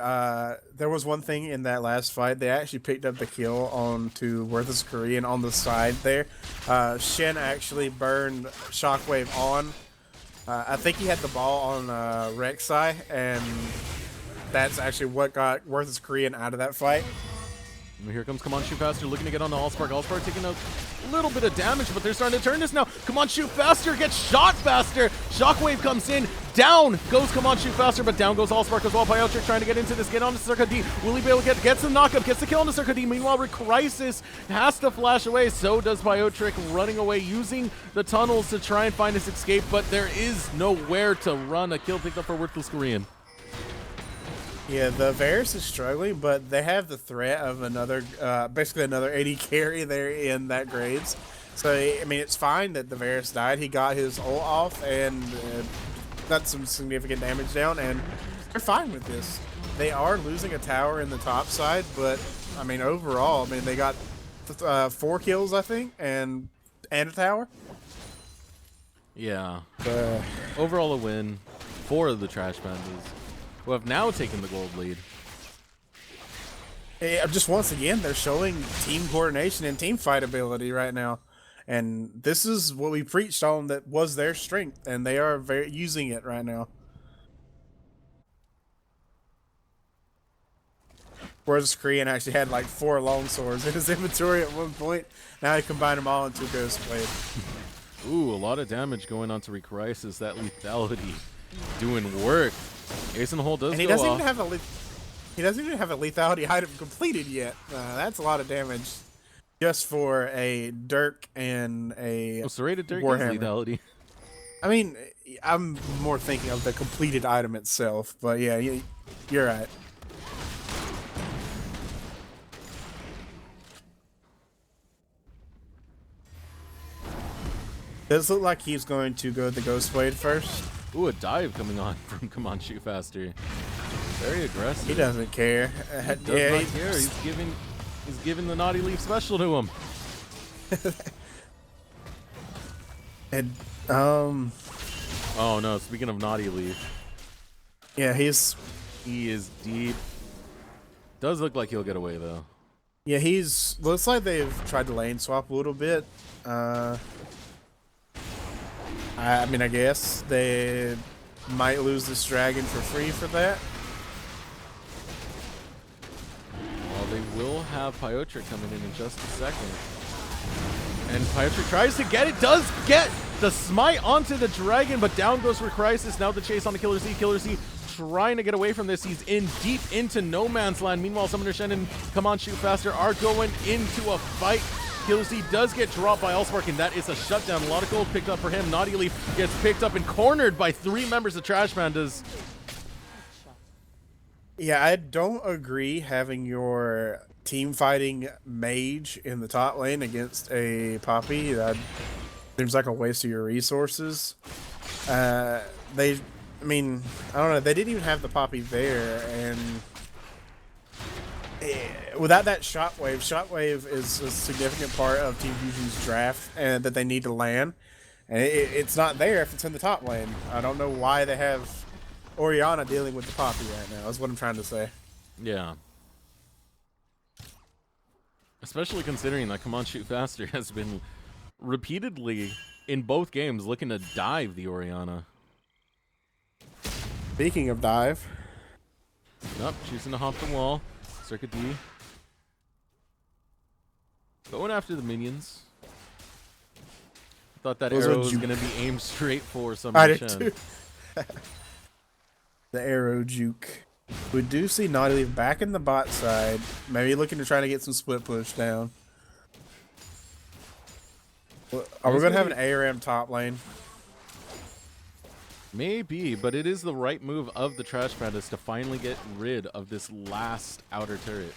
Speaker 2: there was one thing in that last fight. They actually picked up the kill onto Worthless Korean on the side there. Shen actually burned Shockwave on. I think he had the ball on Rek'Sai, and that's actually what got Worthless Korean out of that fight.
Speaker 1: And here comes Come On Shoot Faster looking to get on the Allspark. Allspark taking a little bit of damage, but they're starting to turn this now. Come On Shoot Faster gets shot faster. Shockwave comes in. Down goes Come On Shoot Faster, but down goes Allspark as well. Pyotric trying to get into this, get on to Circa D. Will he be able to gets the knockup, gets the kill on the Circa D. Meanwhile, Crisis has to flash away. So does Pyotric, running away, using the tunnels to try and find his escape, but there is nowhere to run. A kill picked up for Worthless Korean.
Speaker 2: Yeah, the Varus is struggling, but they have the threat of another, basically another 80 carry there in that Graves. So, I mean, it's fine that the Varus died. He got his ult off and got some significant damage down, and they're fine with this. They are losing a tower in the top side, but, I mean, overall, I mean, they got 4 kills, I think, and a tower.
Speaker 1: Yeah. Overall a win for the Trash Pandas, who have now taken the gold lead.
Speaker 2: Just once again, they're showing team coordination and team fight ability right now. And this is what we preached on that was their strength, and they are using it right now. Whereas Korean actually had like 4 long swords in his inventory at one point. Now he combined them all into Ghost Blade.
Speaker 1: Ooh, a lot of damage going on to Crisis. That lethality doing work. Ace in the hole does
Speaker 2: and he
Speaker 1: go
Speaker 2: doesn't
Speaker 1: off.
Speaker 2: even have a he doesn't even have a lethality item completed yet. That's a lot of damage just for a Dirk and a
Speaker 1: Serrated Dirk
Speaker 2: Warhammer.
Speaker 1: is lethality.
Speaker 2: I mean, I'm more thinking of the completed item itself, but yeah, you're right. Does look like he's going to go the Ghost Blade first.
Speaker 1: Ooh, a dive coming on from Come On Shoot Faster. Very aggressive.
Speaker 2: He doesn't care.
Speaker 1: He does not care. He's giving the Naughty Leaf special to him.
Speaker 2: And
Speaker 1: oh no, speaking of Naughty Leaf.
Speaker 2: yeah, he
Speaker 1: is deep. Does look like he'll get away though.
Speaker 2: Yeah, looks like they've tried to lane swap a little bit. I mean, I guess they might lose this dragon for free for that.
Speaker 1: Well, they will have Pyotric coming in just a second. And Pyotric tries to get it, does get the smite onto the dragon, but down goes for Crisis. Now the chase on the Killer Z. Killer Z trying to get away from this. He's in deep into no man's land. Meanwhile, Summoner Shen and Come On Shoot Faster are going into a fight. Killer Z does get dropped by Allspark, and that is a shutdown. A lot of gold picked up for him. Naughty Leaf gets picked up and cornered by 3 members of Trash Pandas.
Speaker 2: Yeah, I don't agree having your team fighting mage in the top lane against a Poppy. That seems like a waste of your resources. I mean, I don't know. They didn't even have the Poppy there, and without that Shockwave is a significant part of Team Fusion's draft, and that they need to land. And it's not there if it's in the top lane. I don't know why they have Orianna dealing with the Poppy right now, is what I'm trying to say.
Speaker 1: Yeah. Especially considering that Come On Shoot Faster has been repeatedly in both games looking to dive the Orianna.
Speaker 2: Speaking of dive.
Speaker 1: Nope, choosing to hop the wall. Circuit D. Going after the minions. Thought that arrow was going to be aimed straight for Summoner Shen.
Speaker 2: The arrow juke. We do see Naughty Leaf back in the bot side. Maybe looking to try to get some split push down. Are we gonna have an ARM top lane?
Speaker 1: Maybe, but it is the right move of the Trash Pandas to finally get rid of this last outer turret.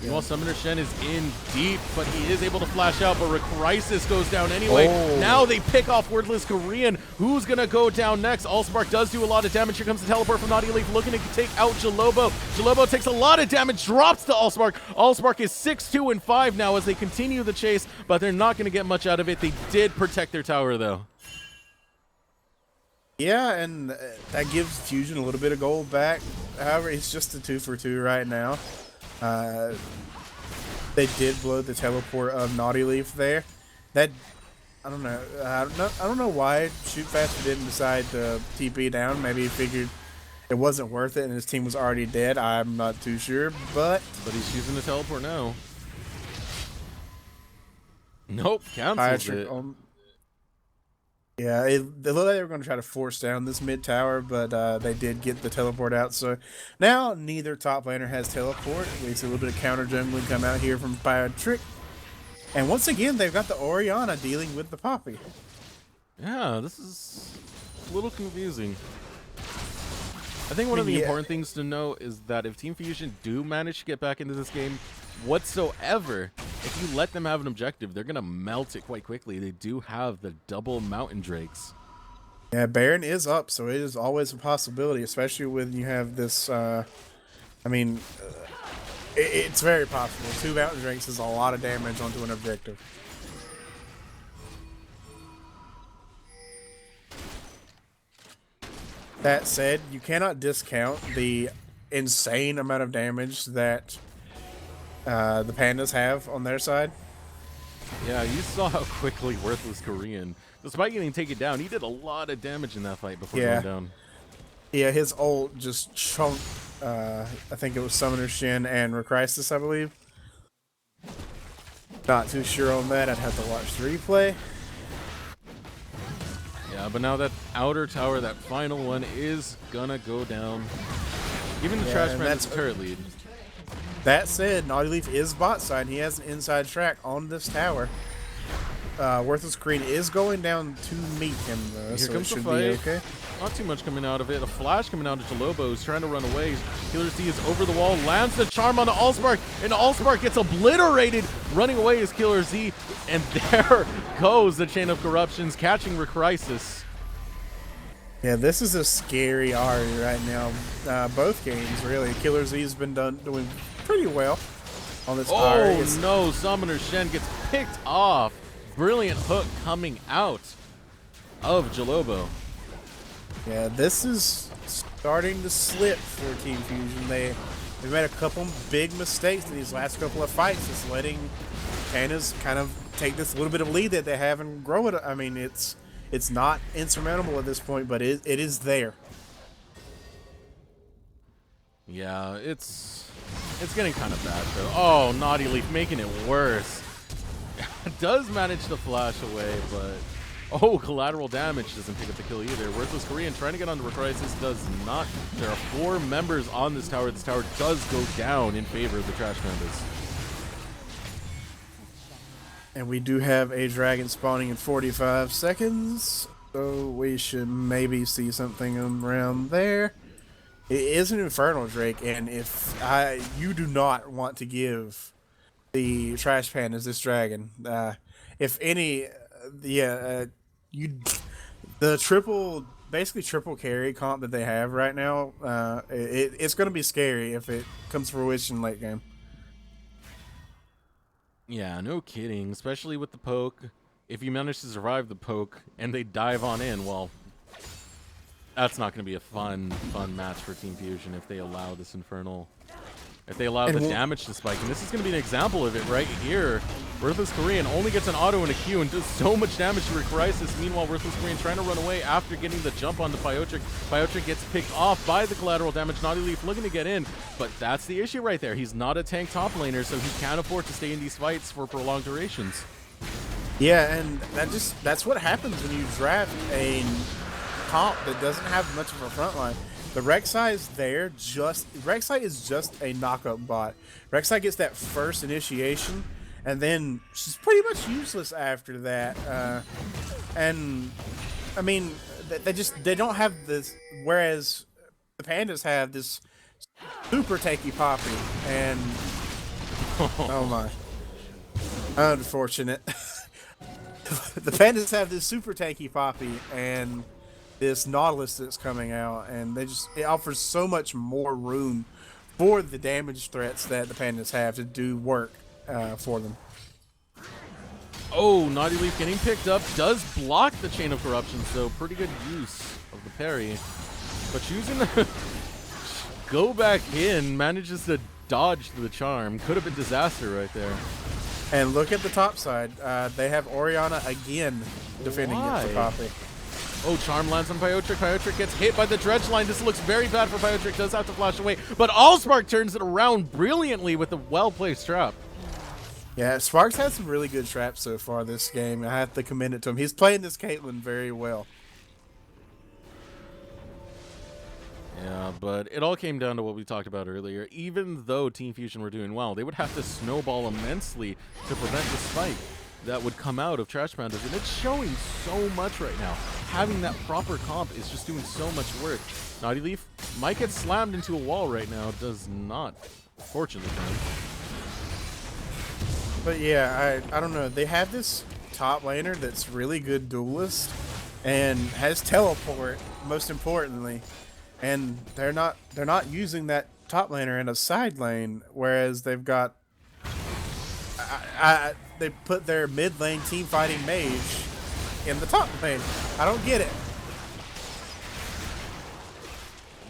Speaker 1: Meanwhile, Summoner Shen is in deep, but he is able to flash out, but Crisis goes down anyway.
Speaker 2: Oh.
Speaker 1: Now they pick off Wordless Korean. Who's going to go down next? Allspark does do a lot of damage. Here comes the teleport from Naughty Leaf, looking to take out Jalobo. Jalobo takes a lot of damage, drops to Allspark. Allspark is 6-2 and 5 now as they continue the chase, but they're not going to get much out of it. They did protect their tower, though.
Speaker 2: Yeah, and that gives Fusion a little bit of gold back. However, it's just a 2-for-2 right now. They did blow the teleport of Naughty Leaf there. That I don't know why Shoot Faster didn't decide to TP down. Maybe he figured it wasn't worth it and his team was already dead. I'm not too sure, but
Speaker 1: he's using the teleport now. Nope, cancels it.
Speaker 2: Yeah, they looked like they were going to try to force down this mid tower, but they did get the teleport out. So now neither top laner has teleport. We see a little bit of counter jungling come out here from Trick. And once again, they've got the Orianna dealing with the Poppy.
Speaker 1: Yeah, this is a little confusing. I think one of the important things to know is that if Team Fusion do manage to get back into this game whatsoever, if you let them have an objective, they're going to melt it quite quickly. They do have the double Mountain Drakes.
Speaker 2: Yeah, Baron is up, so it is always a possibility, especially when you have this, it's very possible. 2 Mountain Drakes is a lot of damage onto an objective. That said, you cannot discount the insane amount of damage that the Pandas have on their side.
Speaker 1: Yeah, you saw how quickly Worthless Korean, despite getting taken down, he did a lot of damage in that fight before going down.
Speaker 2: Yeah, his ult just chunked, I think it was Summoner Shen and Recrisis, I believe. Not too sure on that. I'd have to watch the replay.
Speaker 1: Yeah, but now that outer tower, that final one, is gonna go down. Giving the Trash Pandas a turret lead.
Speaker 2: That said, Naughty Leaf is bot side. He has an inside track on this tower. Worthless Korean is going down to meet him, though,
Speaker 1: Here
Speaker 2: so
Speaker 1: comes
Speaker 2: it should
Speaker 1: the fight.
Speaker 2: be okay.
Speaker 1: Not too much coming out of it. A flash coming out of Jalobo, who's trying to run away. Killer Z is over the wall, lands the charm on the Allspark, and Allspark gets obliterated. Running away is Killer Z, and there goes the Chain of Corruptions, catching Recrisis.
Speaker 2: Yeah, this is a scary Ari right now. Both games, really. Killer Z's been doing pretty well on this Ari.
Speaker 1: Oh no, Summoner Shen gets picked off. Brilliant hook coming out of Jalobo.
Speaker 2: Yeah, this is starting to slip for Team Fusion. They've made a couple big mistakes in these last couple of fights. It's letting Pandas kind of take this little bit of lead that they have and grow it. I mean, it's not insurmountable at this point, but it is there.
Speaker 1: Yeah, it's getting kind of bad though. Oh, Naughty Leaf making it worse. Does manage to flash away, but collateral damage doesn't pick up the kill either. Worthless Korean trying to get onto Crisis does not. There are 4 members on this tower. This tower does go down in favor of the Trash Pandas.
Speaker 2: And we do have a dragon spawning in 45 seconds, so we should maybe see something around there. It is an Infernal Drake, and if you do not want to give the Trash Pandas this dragon, if any, the basically triple carry comp that they have right now, it's going to be scary if it comes to fruition late game.
Speaker 1: Yeah, no kidding, especially with the poke. If you manage to survive the poke and they dive on in, well, that's not going to be a fun match for Team Fusion if they allow this Infernal. If they allow the damage to spike. And this is going to be an example of it right here. Worthless Korean only gets an auto and a Q and does so much damage to Crisis. Meanwhile, Worthless Korean trying to run away after getting the jump onto Pyotric. Pyotric gets picked off by the collateral damage. Naughty Leaf looking to get in, but that's the issue right there. He's not a tank top laner, so he can't afford to stay in these fights for prolonged durations.
Speaker 2: Yeah, and that's what happens when you draft a comp that doesn't have much of a front line. The Rek'Sai is there Rek'Sai is just a knockup bot. Rek'Sai gets that first initiation, and then she's pretty much useless after that. And I mean, they don't have this. Whereas the Pandas have this super tanky Poppy, and oh my, unfortunate. The Pandas have this super tanky Poppy and this Nautilus that's coming out, and it offers so much more room for the damage threats that the Pandas have to do work for them.
Speaker 1: Oh, Naughty Leaf getting picked up, does block the Chain of Corruption, so pretty good use of the parry. But choosing to go back in, manages to dodge the charm. Could have been disaster right there.
Speaker 2: And look at the top side. They have Orianna again defending against the Poppy.
Speaker 1: Oh, charm lands on Pyotric. Pyotric gets hit by the dredge line. This looks very bad for Pyotric. Does have to flash away. But Allspark turns it around brilliantly with a well-placed trap.
Speaker 2: Yeah, Sparks had some really good traps so far this game. I have to commend it to him. He's playing this Caitlyn very well.
Speaker 1: Yeah, but it all came down to what we talked about earlier. Even though Team Fusion were doing well, they would have to snowball immensely to prevent the spike that would come out of Trash Pandas, and it's showing so much right now. Having that proper comp is just doing so much work. Naughty Leaf might get slammed into a wall right now. Does not, fortunately for him.
Speaker 2: But yeah, I don't know. They have this top laner that's really good duelist and has teleport, most importantly. And they're not using that top laner in a side lane, whereas they've got they put their mid lane team fighting mage in the top lane. I don't get it.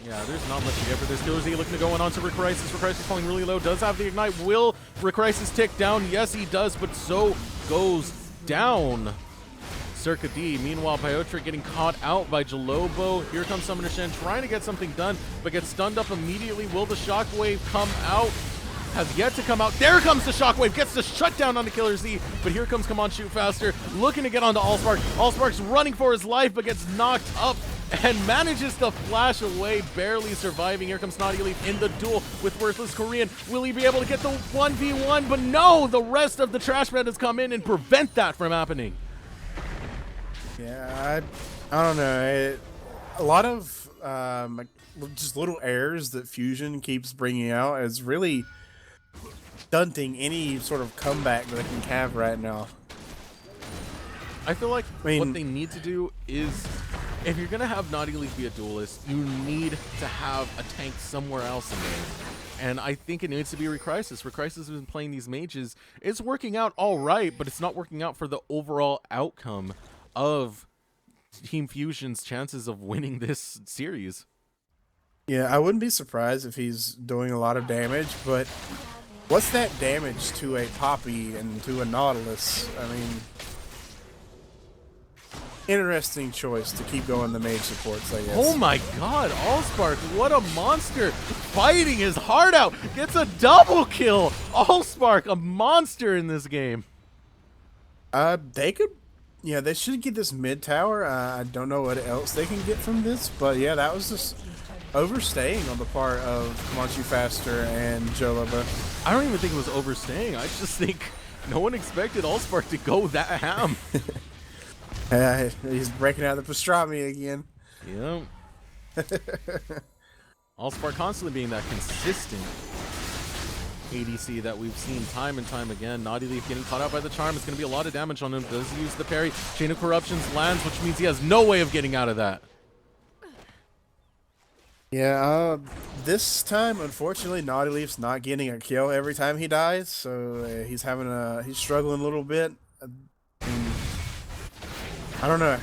Speaker 1: Yeah, there's not much to get for this. Killer Z looking to go on to Recrisis. Recrisis falling really low. Does have the ignite. Will Recrisis tick down? Yes, he does, but so goes down Circa D. Meanwhile, Pyotric getting caught out by Jalobo. Here comes Summoner Shen trying to get something done, but gets stunned up immediately. Will the Shockwave come out? Has yet to come out. There comes the Shockwave. Gets the shutdown on the Killer Z, but here comes Come On Shoot Faster. Looking to get onto Allspark. Allspark's running for his life, but gets knocked up and manages to flash away, barely surviving. Here comes Naughty Leaf in the duel with Worthless Korean. Will he be able to get the 1v1? But no, the rest of the Trash Pandas come in and prevent that from happening.
Speaker 2: Yeah, I don't know. A lot of just little errors that Fusion keeps bringing out is really stunting any sort of comeback that they can have right now.
Speaker 1: I feel like what they need to do is, if you're going to have Naughty Leaf be a duelist, you need to have a tank somewhere else in there. And I think it needs to be Recrisis. Recrisis has been playing these mages. It's working out all right, but it's not working out for the overall outcome of Team Fusion's chances of winning this series.
Speaker 2: Yeah, I wouldn't be surprised if he's doing a lot of damage, but what's that damage to a Poppy and to a Nautilus? I mean, interesting choice to keep going the mage supports, I guess.
Speaker 1: Oh my god, Allspark, what a monster. Fighting his heart out. Gets a double kill. Allspark, a monster in this game.
Speaker 2: They could, yeah, they should get this mid tower. I don't know what else they can get from this, but yeah, that was just overstaying on the part of Come On Shoot Faster and Joloba.
Speaker 1: I don't even think it was overstaying. I just think no one expected Allspark to go that ham.
Speaker 2: He's breaking out the pastrami again.
Speaker 1: Yep. Allspark constantly being that consistent ADC that we've seen time and time again. Naughty Leaf getting caught out by the charm. It's going to be a lot of damage on him. Does use the parry. Chain of Corruptions lands, which means he has no way of getting out of that.
Speaker 2: Yeah, this time, unfortunately, Naughty Leaf's not getting a kill every time he dies, so he's struggling a little bit. I don't know.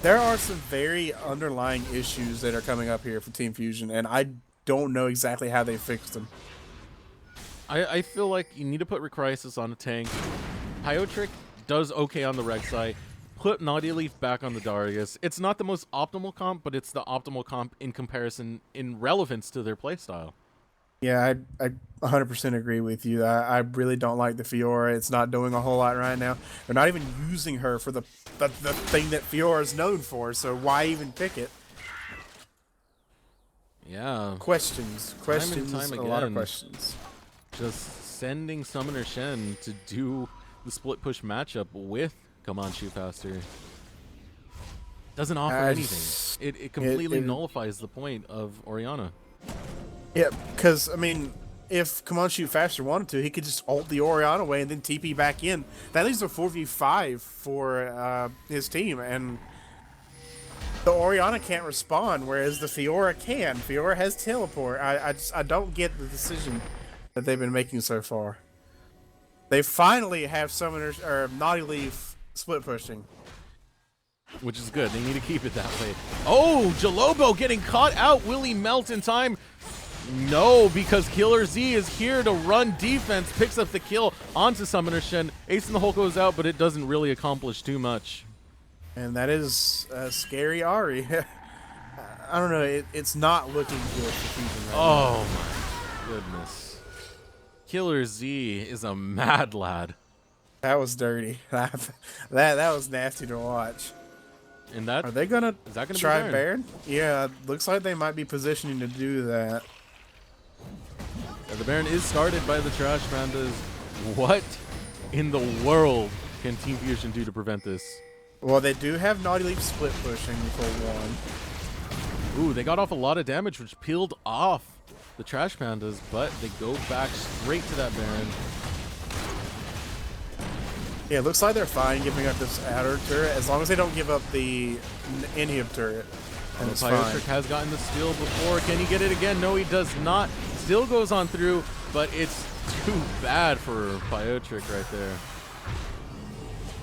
Speaker 2: There are some very underlying issues that are coming up here for Team Fusion, and I don't know exactly how they fixed them.
Speaker 1: I feel like you need to put Recrisis on a tank. Pyotric does okay on the Rek'Sai. Put Naughty Leaf back on the Darius. It's not the most optimal comp, but it's the optimal comp in comparison, in relevance to their playstyle.
Speaker 2: Yeah, I 100% agree with you. I really don't like the Fiora. It's not doing a whole lot right now. They're not even using her for the thing that Fiora is known for, so why even pick it?
Speaker 1: Yeah.
Speaker 2: Questions.
Speaker 1: Time and time
Speaker 2: a lot of
Speaker 1: again.
Speaker 2: questions.
Speaker 1: just sending Summoner Shen to do the split push matchup with Come On Shoot Faster. Doesn't offer anything. It completely nullifies the point of Orianna.
Speaker 2: Yeah, because, I mean, if Come On Shoot Faster wanted to, he could just ult the Orianna away and then TP back in. That leaves a 4v5 for his team, and the Orianna can't respond, whereas the Fiora can. Fiora has teleport. I don't get the decision that they've been making so far. They finally have Summoners or Naughty Leaf split pushing.
Speaker 1: Which is good. They need to keep it that way. Oh, Jalobo getting caught out. Will he melt in time? No, because Killer Z is here to run defense. Picks up the kill onto Summoner Shen. Ace in the hole goes out, but it doesn't really accomplish too much.
Speaker 2: And that is scary Ari. I don't know. It's not looking good for Fusion right now.
Speaker 1: Oh, my goodness. Killer Z is a mad lad.
Speaker 2: That was dirty. that was nasty to watch.
Speaker 1: And that
Speaker 2: Are they gonna try
Speaker 1: be
Speaker 2: Baron? Yeah, looks like they might be positioning to do that.
Speaker 1: Yeah, the Baron is started by the Trash Pandas. What in the world can Team Fusion do to prevent this?
Speaker 2: Well, they do have Naughty Leaf split pushing for one.
Speaker 1: Ooh, they got off a lot of damage, which peeled off the Trash Pandas, but they go back straight to that Baron.
Speaker 2: Yeah, it looks like they're fine giving up this outer turret as long as they don't give up the inhib turret. And it's fine.
Speaker 1: Decerux has gotten the steal before. Can he get it again? No, he does not. Still goes on through, but it's too bad for Decerux right there.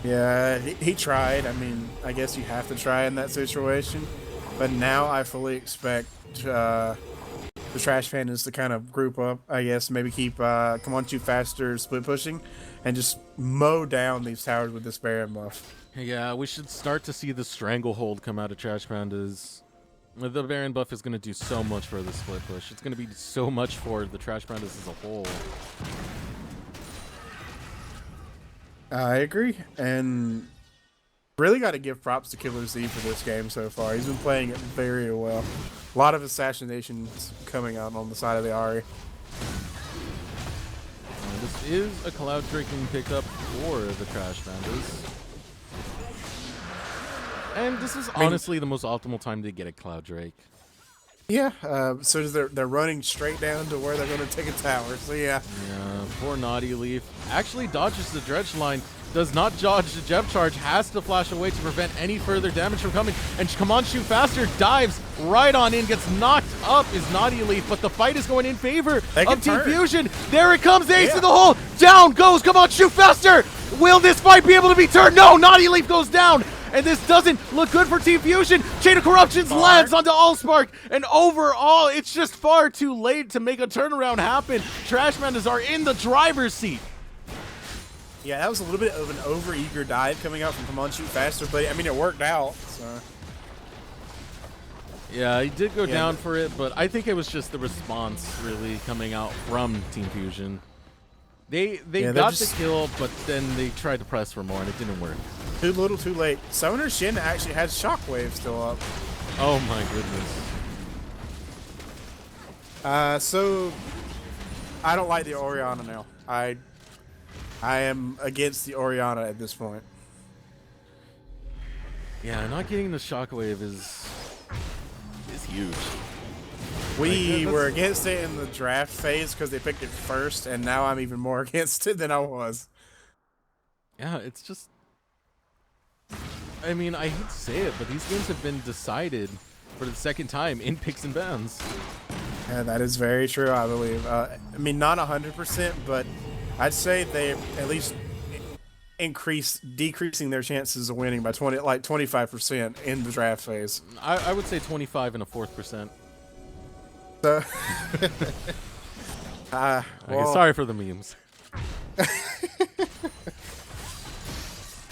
Speaker 2: Yeah, he tried. I mean, I guess you have to try in that situation. But now I fully expect the Trash Pandas to kind of group up, I guess, maybe keep Come On Shoot Faster split pushing and just mow down these towers with this Baron buff.
Speaker 1: Yeah, we should start to see the stranglehold come out of Trash Pandas. The Baron buff is going to do so much for the split push. It's going to be so much for the Trash Pandas as a whole.
Speaker 2: I agree, and really got to give props to Killer Z for this game so far. He's been playing it very well. A lot of assassinations coming out on the side of the Ari.
Speaker 1: This is a Cloud Draking pickup for the Trash Pandas. And this is honestly the most optimal time to get a Cloud Drake.
Speaker 2: Yeah, so they're running straight down to where they're going to take a tower, so yeah.
Speaker 1: Yeah, poor Naughty Leaf. Actually dodges the dredge line, does not dodge the Jeb charge, has to flash away to prevent any further damage from coming. And Come On Shoot Faster dives right on in, gets knocked up is Naughty Leaf, but the fight is going in favor of Team Fusion. There it comes, Ace in the hole, down goes Come On Shoot Faster. Will this fight be able to be turned? No, Naughty Leaf goes down. And this doesn't look good for Team Fusion. Chain of Corruptions lands onto Allspark. And overall, it's just far too late to make a turnaround happen. Trash Pandas are in the driver's seat.
Speaker 2: Yeah, that was a little bit of an over-eager dive coming out from Come On Shoot Faster, but I mean, it worked out. So.
Speaker 1: Yeah, he did go down for it, but I think it was just the response really coming out from Team Fusion. They got the kill, but then they tried to press for more, and it didn't work.
Speaker 2: Too little, too late. Summoner Shin actually has Shockwave still up.
Speaker 1: Oh my goodness.
Speaker 2: So I don't like the Orianna now. I am against the Orianna at this point.
Speaker 1: Yeah, not getting the Shockwave is huge.
Speaker 2: We were against it in the draft phase because they picked it first, and now I'm even more against it than I was.
Speaker 1: Yeah, it's just... I mean, I hate to say it, but these games have been decided for the second time in picks and bans.
Speaker 2: Yeah, that is very true, I believe. I mean, not 100%, but I'd say they at least decreasing their chances of winning by 25% in the draft phase.
Speaker 1: I would say 25 and a 4%.
Speaker 2: So,
Speaker 1: okay, sorry for the memes.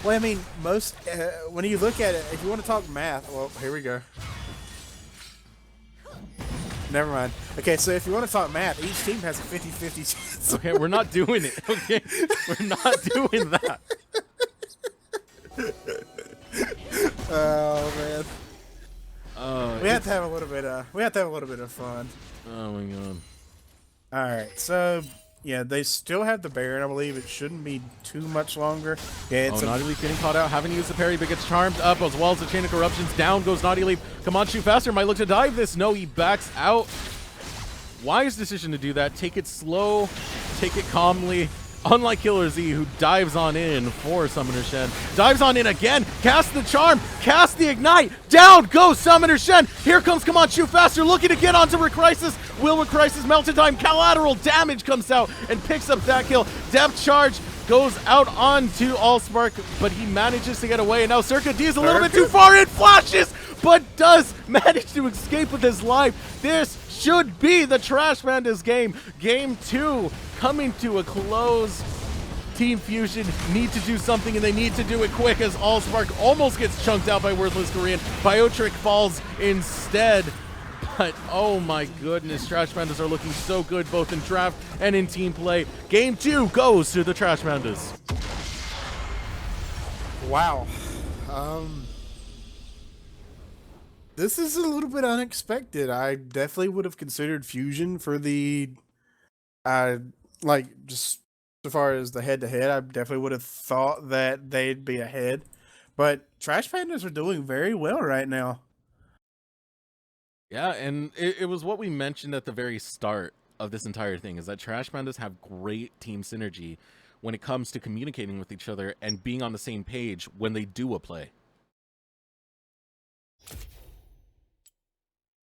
Speaker 2: Well, I mean, most when you look at it, if you want to talk math, well, here we go. Never mind. Okay, so if you want to talk math, each team has a 50-50 chance. Okay,
Speaker 1: we're not doing it. Okay, we're not doing that.
Speaker 2: Oh man. We have to have a little bit of fun.
Speaker 1: Oh my god.
Speaker 2: All right, so Yeah, they still have the Baron. I believe it shouldn't be too much longer. Yeah,
Speaker 1: Oh,
Speaker 2: it's
Speaker 1: Naughty Leaf getting caught out. Haven't used the parry, but gets charmed up as well as the chain of corruptions. Down goes Naughty Leaf. Come on, shoot faster. Might look to dive this. No, he backs out. Wise decision to do that. Take it slow. Take it calmly. Unlike Killer Z, who dives on in for Summoner Shen. Dives on in again. Cast the charm. Cast the ignite. Down goes Summoner Shen. Here comes Come On Shoot Faster. Looking to get onto Recrisis. Will Recrisis melt in time? Collateral damage comes out and picks up that kill. Depth charge goes out onto Allspark, but he manages to get away. And now Circa D is a little bit too far in. Flashes, but does manage to escape with his life. This should be the Trash Pandas game. Game 2 coming to a close. Team Fusion need to do something, and they need to do it quick as Allspark almost gets chunked out by Worthless Korean. Biotrick falls instead. But oh my goodness, Trash Pandas are looking so good both in draft and in team play. Game 2 goes to the Trash Pandas.
Speaker 2: wow. This is a little bit unexpected. I definitely would have considered Fusion for the, like, just so far as the head-to-head, I definitely would have thought that they'd be ahead. But Trash Pandas are doing very well right now.
Speaker 1: Yeah, and it was what we mentioned at the very start of this entire thing, is that Trash Pandas have great team synergy when it comes to communicating with each other and being on the same page when they do a play.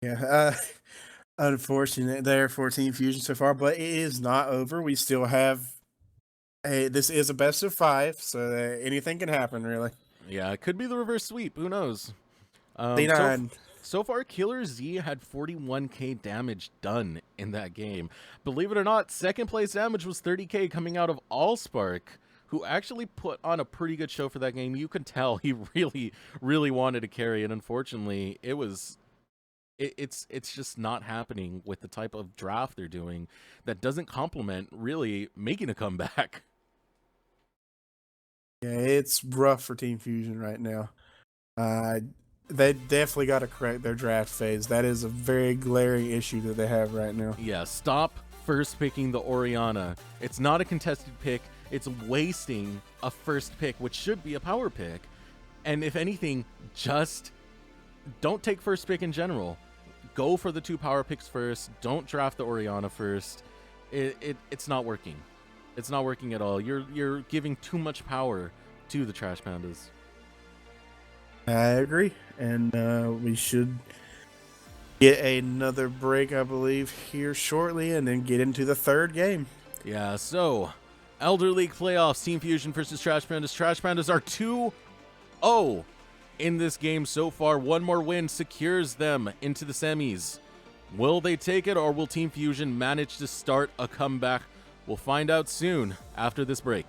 Speaker 2: Yeah, unfortunate there for Team Fusion so far, but it is not over. We still have this is a best of 5, so anything can happen, really.
Speaker 1: Yeah, it could be the reverse sweep. Who knows? So far, Killer Z had 41k damage done in that game. Believe it or not, second place damage was 30k coming out of Allspark, who actually put on a pretty good show for that game. You can tell he really, really wanted to carry, and unfortunately, it's just not happening with the type of draft they're doing that doesn't complement really making a comeback.
Speaker 2: Yeah, it's rough for Team Fusion right now. They definitely got to correct their draft phase. That is a very glaring issue that they have right now.
Speaker 1: Yeah, stop first picking the Orianna. It's not a contested pick. It's wasting a first pick, which should be a power pick. And if anything, just don't take first pick in general. Go for the 2 power picks first. Don't draft the Orianna first. It's not working. It's not working at all. You're giving too much power to the Trash Pandas.
Speaker 2: I agree, and we should get another break, I believe, here shortly, and then get into the third game.
Speaker 1: Yeah, so Elder League playoffs, Team Fusion versus Trash Pandas. Trash Pandas are 2-0 in this game so far. One more win secures them into the semis. Will they take it, or will Team Fusion manage to start a comeback? We'll find out soon after this break.